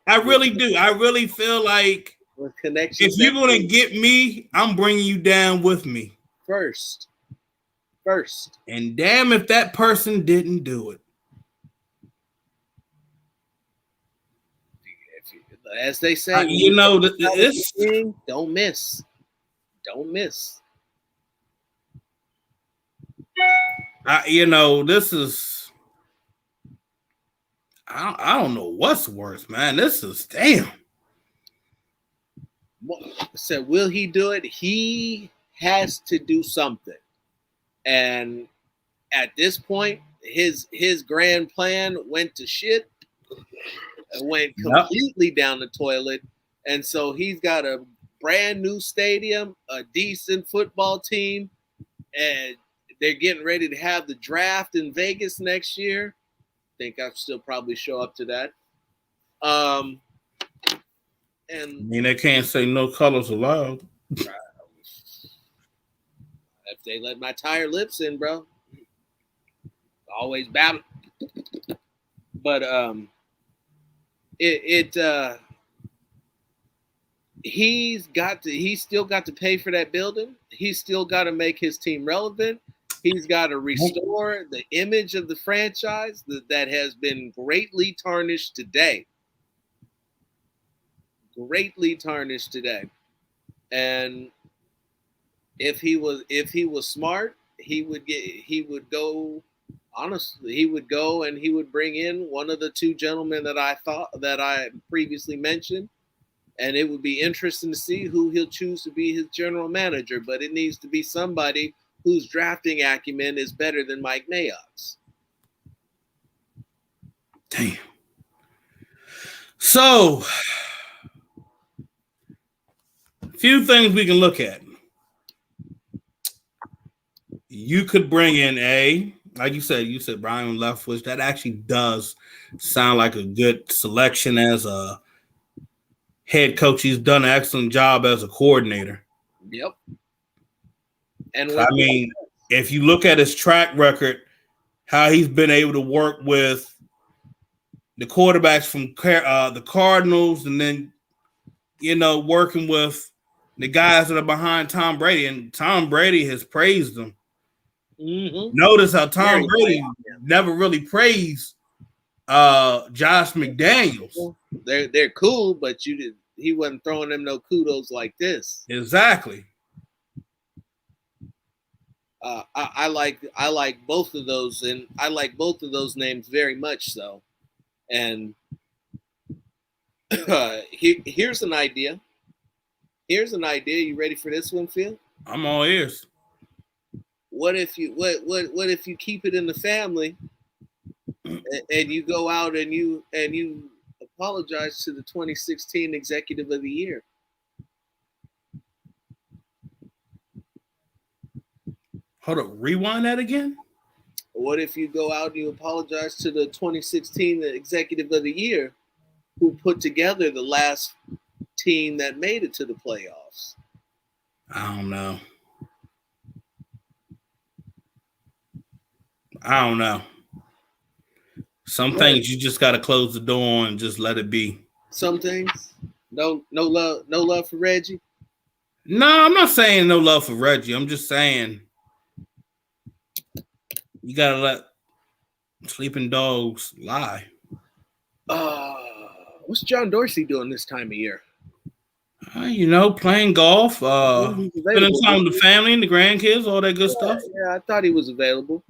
I really do. I really feel like if you're going to get me, I'm bringing you down with me. First. And damn if that person didn't do it. As they say, don't miss. Don't miss. This is. I don't know what's worse, man. This is damn. So will he do it? He has to do something. And at this point, his grand plan went to shit. Went completely down the toilet. And so he's got a brand new stadium, a decent football team, and they're getting ready to have the draft in Vegas next year. I think I'll still probably show up to that. And they can't say no colors allowed. If they let my tired lips in, bro. Always battle. But he's still got to pay for that building. He's still got to make his team relevant. He's got to restore the image of the franchise that has been greatly tarnished today. And if he was smart, he would go and he would bring in one of the two gentlemen that I previously mentioned, and it would be interesting to see who he'll choose to be his general manager. But it needs to be somebody whose drafting acumen is better than Mike Mayock's. Damn. So, a few things we can look at. You could bring in like you said Brian Leftwich. That actually does sound like a good selection as a head coach. He's done an excellent job as a coordinator. Yep. And I mean, if you look at his track record, how he's been able to work with the quarterbacks from the Cardinals, and then working with the guys that are behind Tom Brady, and Tom Brady has praised them. Mm-hmm. Notice how Tom Brady never really praised Josh McDaniels. They're cool, but he wasn't throwing them no kudos like this. Exactly. I like both of those, and I like both of those names very much so. And here's an idea. You ready for this one, Phil? I'm all ears. What if you keep it in the family, and you go out and you apologize to the 2016 Executive of the Year? Hold up, rewind that again. What if you go out and you apologize to the 2016 Executive of the Year, who put together the last team that made it to the playoffs? I don't know. Some things you just got to close the door and just let it be. Some things. No love for Reggie. No, I'm not saying no love for Reggie. I'm just saying you got to let sleeping dogs lie. What's John Dorsey doing this time of year? Playing golf, spending time with the family and the grandkids, all that good stuff. Yeah, I thought he was available.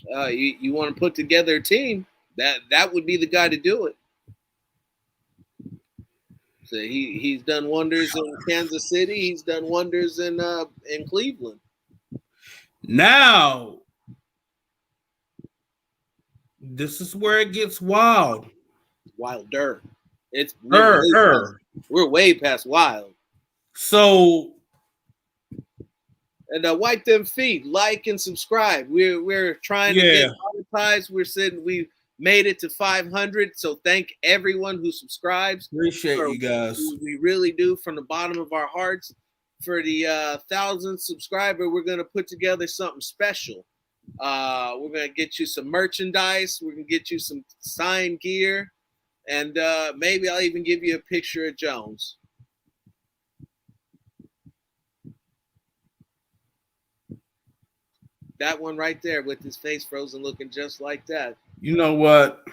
You want to put together a team, that would be the guy to do it. So he's done wonders in Kansas City. He's done wonders in Cleveland. Now, this is where it gets wild. Wilder. We're way past wild. So, and wipe them feet, like and subscribe. We're trying to get monetized. We're saying we made it to 500. So thank everyone who subscribes. Appreciate you guys. We really do from the bottom of our hearts. For the 1,000th subscriber, we're gonna put together something special. We're gonna get you some merchandise. We're gonna get you some signed gear. And maybe I'll even give you a picture of Jones. That one right there with his face frozen looking just like that. You know what?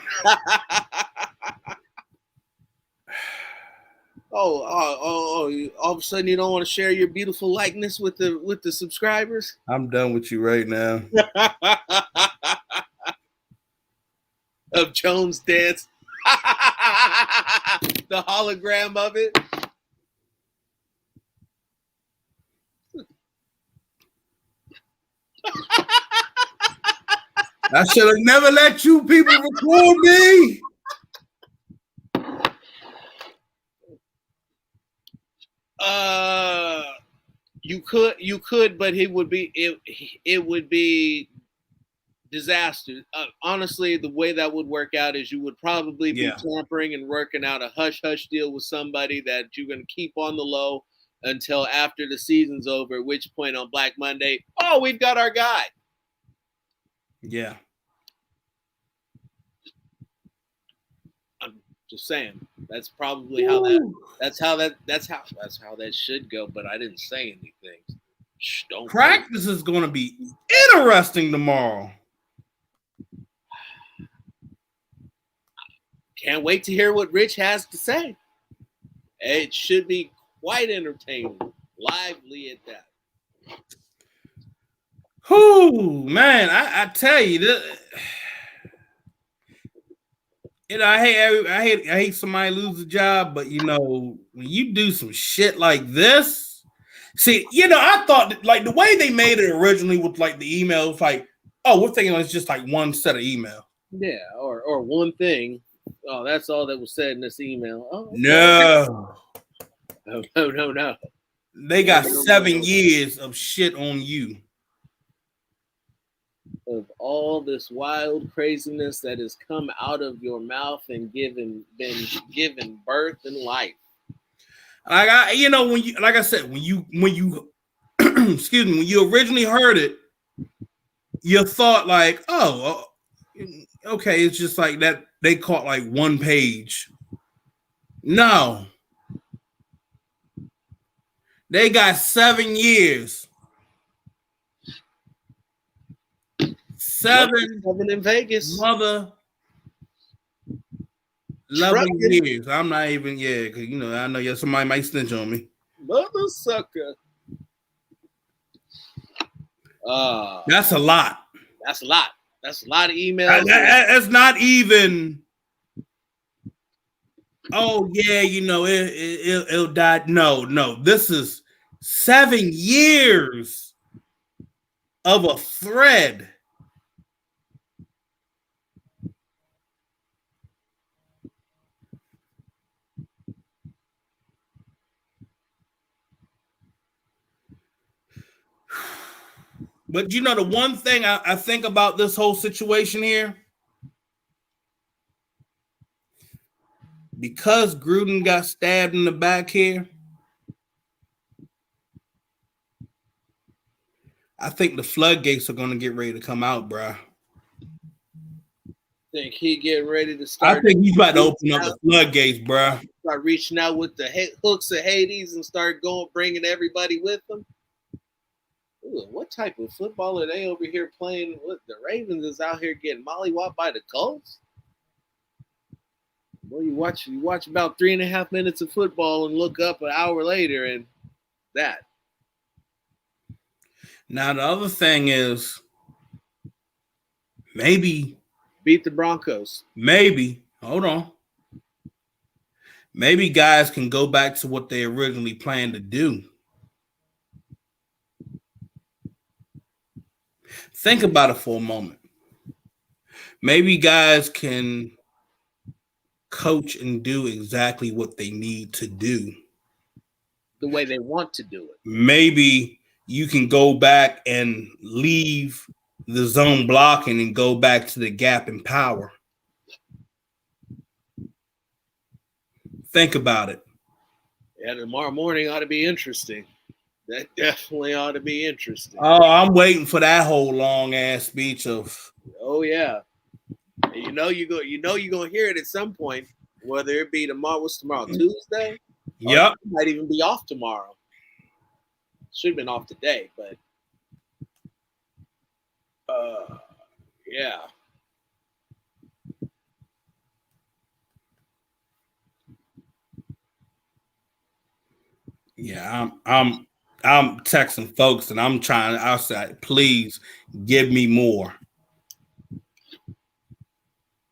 Oh, all of a sudden you don't want to share your beautiful likeness with the subscribers? I'm done with you right now. Of Jones dance. The hologram of it. I should have never let you people record me. You could, but it would be disaster. Honestly, the way that would work out is you would probably be tampering and working out a hush-hush deal with somebody that you're going to keep on the low until after the season's over, at which point on Black Monday, we've got our guy. Yeah. I'm just saying. That's probably how that should go, but I didn't say anything. Shh, don't. Practice is going to be interesting tomorrow. Can't wait to hear what Rich has to say. It should be quite entertaining, lively at that. Whoo, man! I tell you, I hate somebody lose a job, but when you do some shit like this, see, I thought that, like the way they made it originally with like the emails, like, we're thinking it's just like one set of email. Yeah, or one thing. Oh, that's all that was said in this email. Oh, okay. No. No. They got 7 years of shit on you. Of all this wild craziness that has come out of your mouth and been given birth and life. When you, like I said, when you excuse me, when you originally heard it, you thought like, okay, it's just like that. They caught like one page. No. They got 7 years. 7 in Vegas. Mother 11 years. I'm not even, because I know somebody might snitch on me. Mother sucker. That's a lot. That's a lot. That's a lot of emails. That's not even. Oh yeah, it'll die. No. This is 7 years of a thread. But the one thing I think about this whole situation here, because Gruden got stabbed in the back here, I think the floodgates are going to get ready to come out, bruh. Think he getting ready to start? I think he's about to open up the floodgates, bro. Start reaching out with the hooks of Hades and start bringing everybody with them. Ooh, what type of football are they over here playing? What the Ravens is out here getting mollywopped by the Colts? Well, you watch about 3.5 minutes of football and look up an hour later and that. Now the other thing is maybe beat the Broncos. Maybe hold on. Maybe guys can go back to what they originally planned to do. Think about it for a moment. Maybe guys can coach and do exactly what they need to do. The way they want to do it. Maybe you can go back and leave the zone blocking and go back to the gap and power. Think about it. Yeah, tomorrow morning ought to be interesting. That definitely ought to be interesting. Oh, I'm waiting for that whole long ass speech of. Oh yeah, you're gonna hear it at some point. Whether it be tomorrow, what's tomorrow? Tuesday. Yep. Might even be off tomorrow. Should have been off today, but yeah. Yeah, I'm texting folks and I said, please give me more.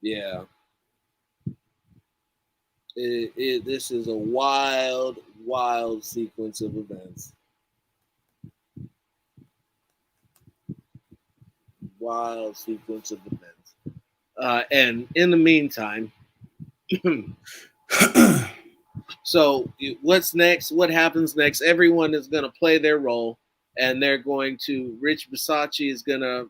Yeah. This is a wild sequence of events. Wild sequence of events. And in the meantime, so what's next? What happens next? Everyone is going to play their role, and they're going to. Rich Bisaccia is gonna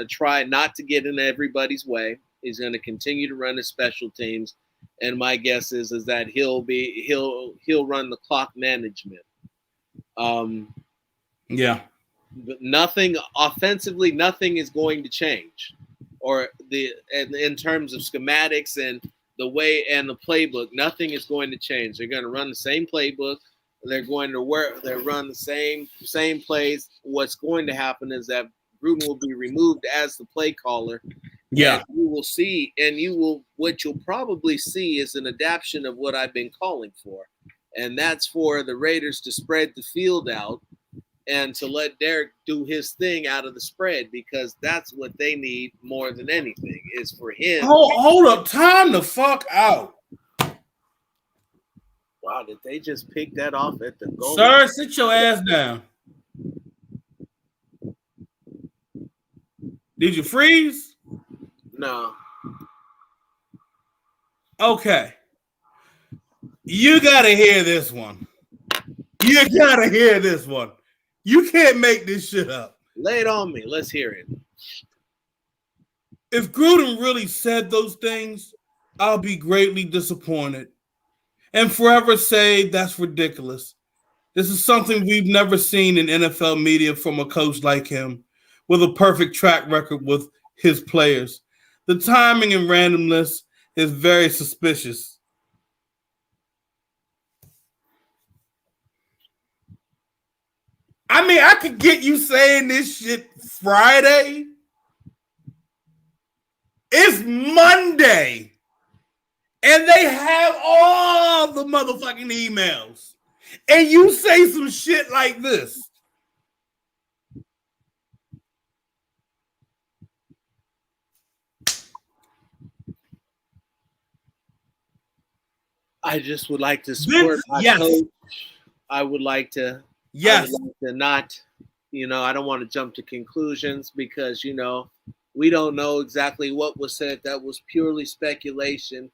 try not to get in everybody's way. He's going to continue to run his special teams, and my guess is that he'll run the clock management. Yeah. But nothing offensively, nothing is going to change, or in terms of schematics and the way and the playbook, nothing is going to change. They're going to run the same playbook. They're going to run the same plays. What's going to happen is that Gruden will be removed as the play caller. Yeah. And what you'll probably see is an adaptation of what I've been calling for. And that's for the Raiders to spread the field out and to let Derek do his thing out of the spread, because that's what they need more than anything is for him. Hold up. Time the fuck out. Wow, did they just pick that off at the goal? Sir, sit your ass down. Did you freeze? No. Okay. You got to hear this one. You got to hear this one. You can't make this shit up. Lay it on me. Let's hear it. If Gruden really said those things, I'll be greatly disappointed and forever say that's ridiculous. This is something we've never seen in NFL media from a coach like him, with a perfect track record with his players. The timing and randomness is very suspicious. I mean, I could get you saying this shit Friday. It's Monday. And they have all the motherfucking emails. And you say some shit like this. I just would like to support my coach. I would like to not, I don't want to jump to conclusions because, we don't know exactly what was said. That was purely speculation.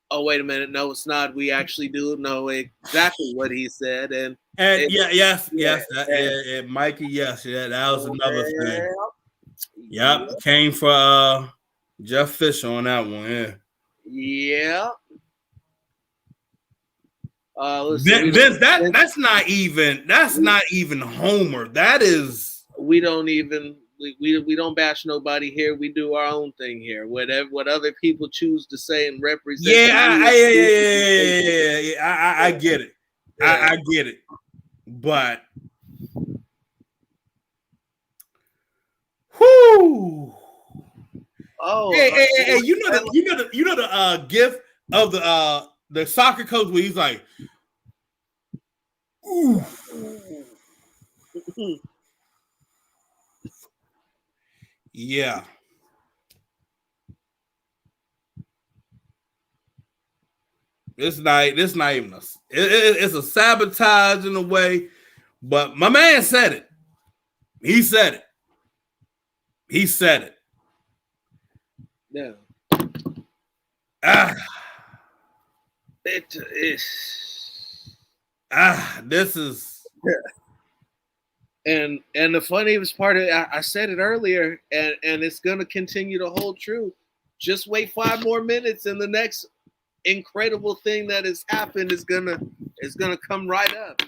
Oh, wait a minute. No, it's not. We actually do know exactly what he said. Mikey, yes. Yeah, that was another thing. Yep, came for Jeff Fisher on that one, yeah. Vince, that's not even Homer. That is we don't even we don't bash nobody here. We do our own thing here. What other people choose to say and represent. I get it. I get it. But whoo. Hey, you know the gif of the soccer coach where he's like, ooh. Yeah. It's not even it's a sabotage in a way, but my man said it. He said it. Yeah. This is. And the funniest part of it, I said it earlier, and it's gonna continue to hold true. Just wait 5 more minutes, and the next incredible thing that has happened is gonna come right up.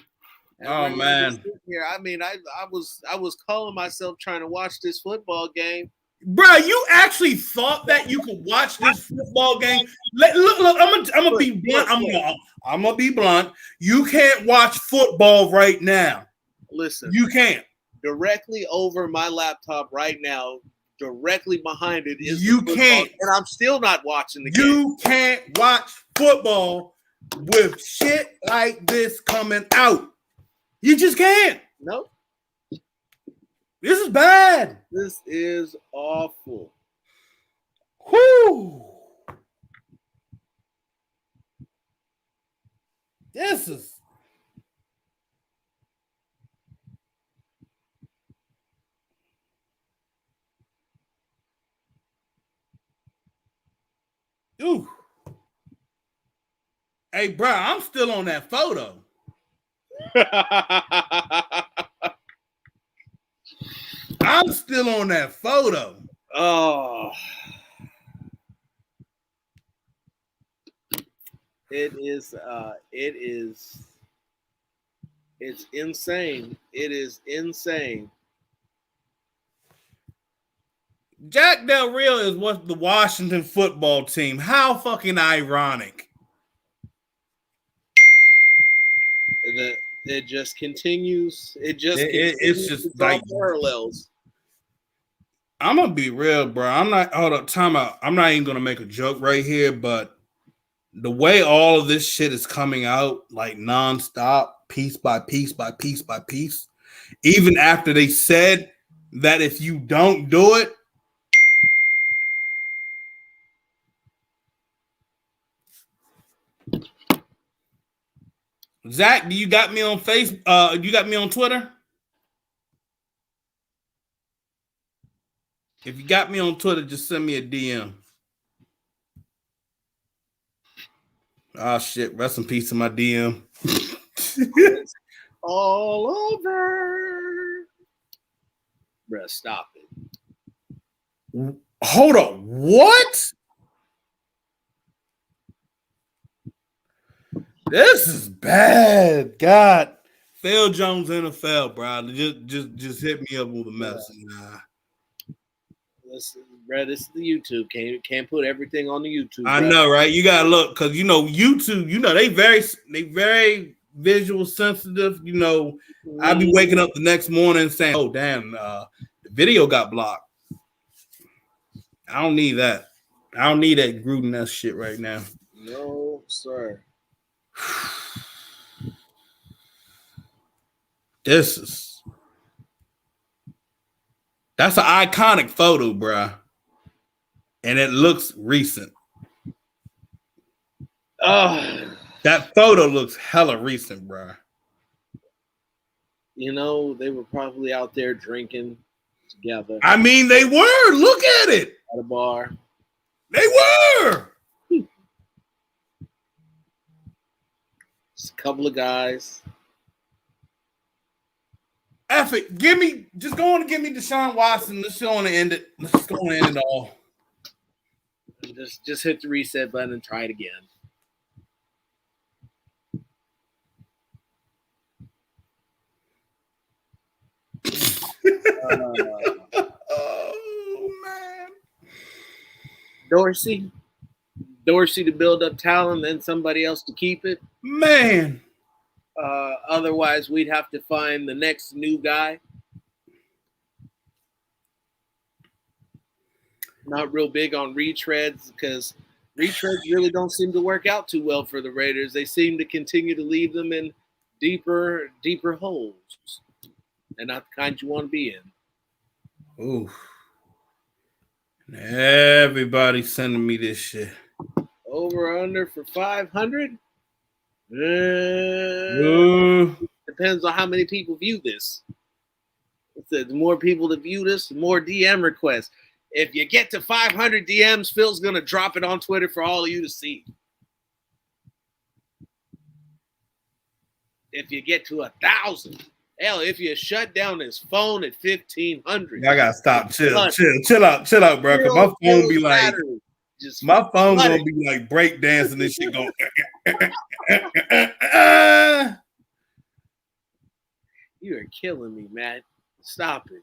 And oh man! Here, I mean, I was calling myself trying to watch this football game. Bro, you actually thought that you could watch this football game? Look, I'm gonna be blunt. I'm gonna be blunt. You can't watch football right now. Listen, you can't. Directly over my laptop right now, directly behind it is you can't, and I'm still not watching the game. You can't watch football with shit like this coming out. You just can't. Nope. This is bad. This is awful. Whoo. This is. Ooh. Hey, bro, I'm still on that photo. I'm still on that photo. Oh. It's insane. It is insane. Jack Del Rio is what the Washington football team. How fucking ironic. It just continues. It's just like parallels. I'm gonna be real, bro. Hold up, time out. I'm not even gonna make a joke right here, but the way all of this shit is coming out, like nonstop, piece by piece by piece by piece, even after they said that if you don't do it, Zach, do you got me on Facebook? You got me on Twitter? If you got me on Twitter, just send me a DM. Oh shit! Rest in peace to my DM. It's all over. Bruh, stop it. Hold on. What? This is bad. God. Phil Jones NFL, bro. Just hit me up with a message. Nah. Listen, bro, this is the YouTube. Can't put everything on the YouTube. I know, right? You gotta look because YouTube. They very visual sensitive. I'll be waking up the next morning saying, "Oh damn, the video got blocked." I don't need that. I don't need that Gruden shit right now. No, sir. That's an iconic photo, bruh. And it looks recent. That photo looks hella recent, bruh. They were probably out there drinking together. I mean, they were. Look at it. At a bar. They were. Just a couple of guys. F it. Just go on and give me Deshaun Watson. Let's go on and end it. Let's go on and end it all. Just hit the reset button and try it again. Dorsey to build up talent, then somebody else to keep it. Man. Otherwise, we'd have to find the next new guy. Not real big on retreads because retreads really don't seem to work out too well for the Raiders. They seem to continue to leave them in deeper holes, and not the kind you want to be in. Ooh. Everybody's sending me this shit. Over or under for 500? Depends on how many people view this. The more people that view this, the more DM requests. If you get to 500 DMs, Phil's going to drop it on Twitter for all of you to see. If you get to 1,000, hell, if you shut down his phone at 1,500. I got to stop. Chill out, bro. Because my phone be like, my phone going to be like break dancing and shit going. You are killing me, man. Stop it.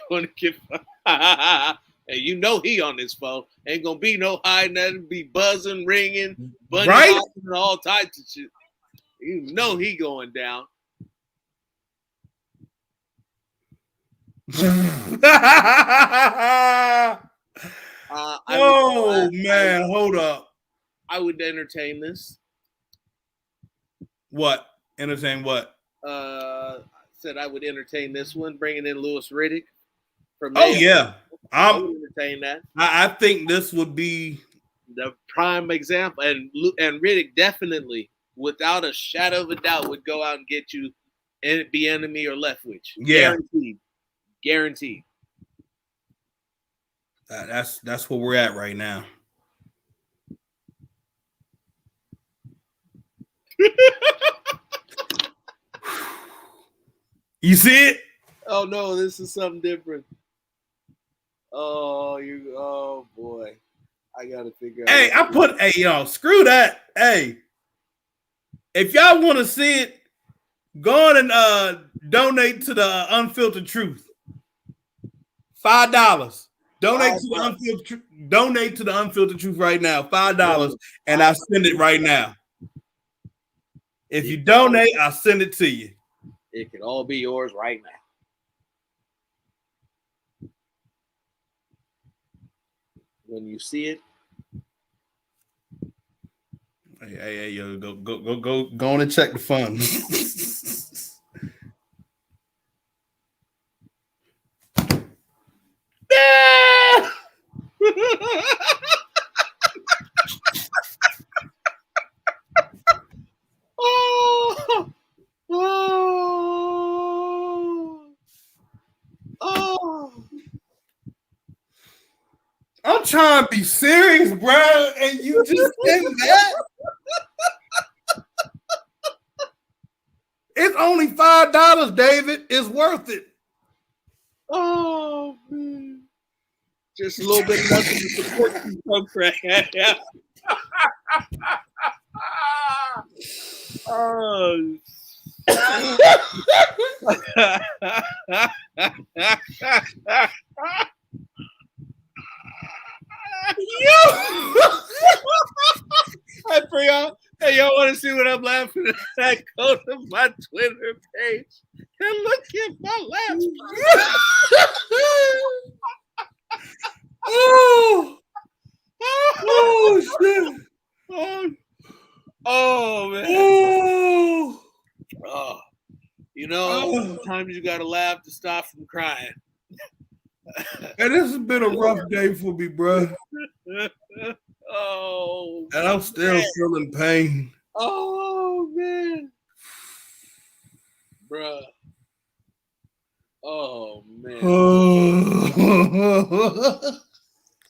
Going to get and you know he on his phone. Ain't gonna be no hiding that. Be buzzing, ringing, bunny right? And all types of shit. You know he going down. Man, hold up. I would entertain this. What? Entertain what? Said I would entertain this one, bringing in Louis Riddick. Yeah, I would entertain that. I think this would be the prime example, and Riddick definitely, without a shadow of a doubt, would go out and get you and be enemy or Leftwich. Yeah, guaranteed. That's where we're at right now. You see it? Oh no, this is something different. Oh boy. I gotta figure out. Screw that. Hey, if y'all want to see it, go on and donate to the Unfiltered Truth. $5. Donate to the Unfiltered Truth right now. $5, and I'll send it right now. If you donate, I'll send it to you. It can all be yours right now. When you see it. Hey, yo, go on and check the funds. I'm trying to be serious, bro, and you just think that? It's only $5, David. It's worth it. Oh, man. Just a little bit of nothing to support you, Craig. Oh. Hey, for y'all. Hey, y'all want to see what I'm laughing at? Go to my Twitter page and look at my laugh. Oh, shit. Oh, man. Oh. You know, sometimes you got to laugh to stop from crying. Hey, this has been a rough day for me, bro. Oh, and I'm still feeling pain. Oh, man. Bruh. Oh, man.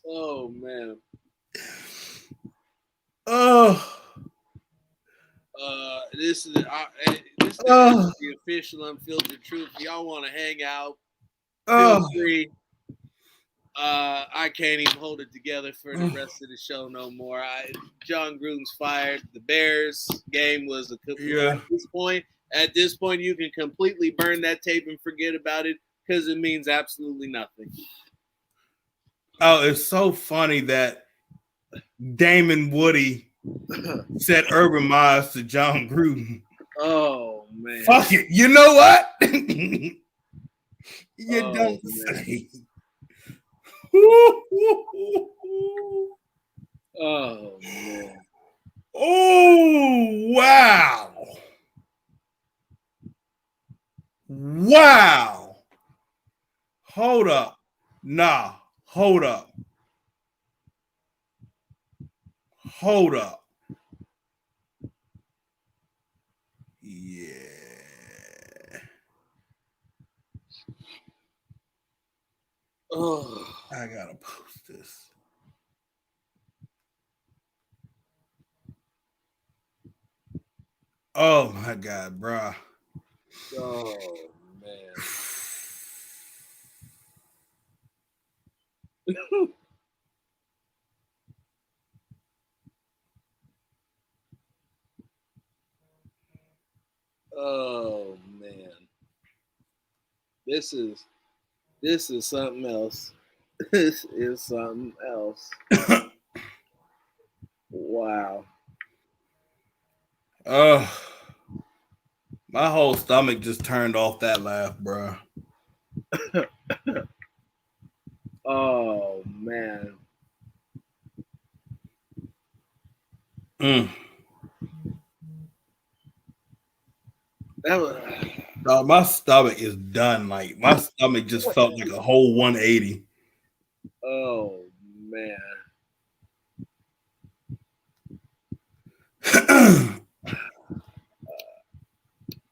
Oh, man. This is the official Unfiltered Truth. If y'all want to hang out, feel free. I can't even hold it together for the rest of the show no more. Jon Gruden's fired. The Bears game was a At this point, you can completely burn that tape and forget about it because it means absolutely nothing. Oh, it's so funny that Damon Woody said Urban Myers to Jon Gruden. Oh man. Fuck it. You know what? You don't say. Oh man. Oh wow. Wow. Hold up. Nah. Hold up. Hold up. Yeah. Oh. I gotta post this. Oh my God, bruh. Oh man. Oh man. This is something else. This is something else. Wow. My whole stomach just turned off that laugh, bruh. Oh man. That was No, my stomach is done. Like my stomach just felt like a whole 180. oh man.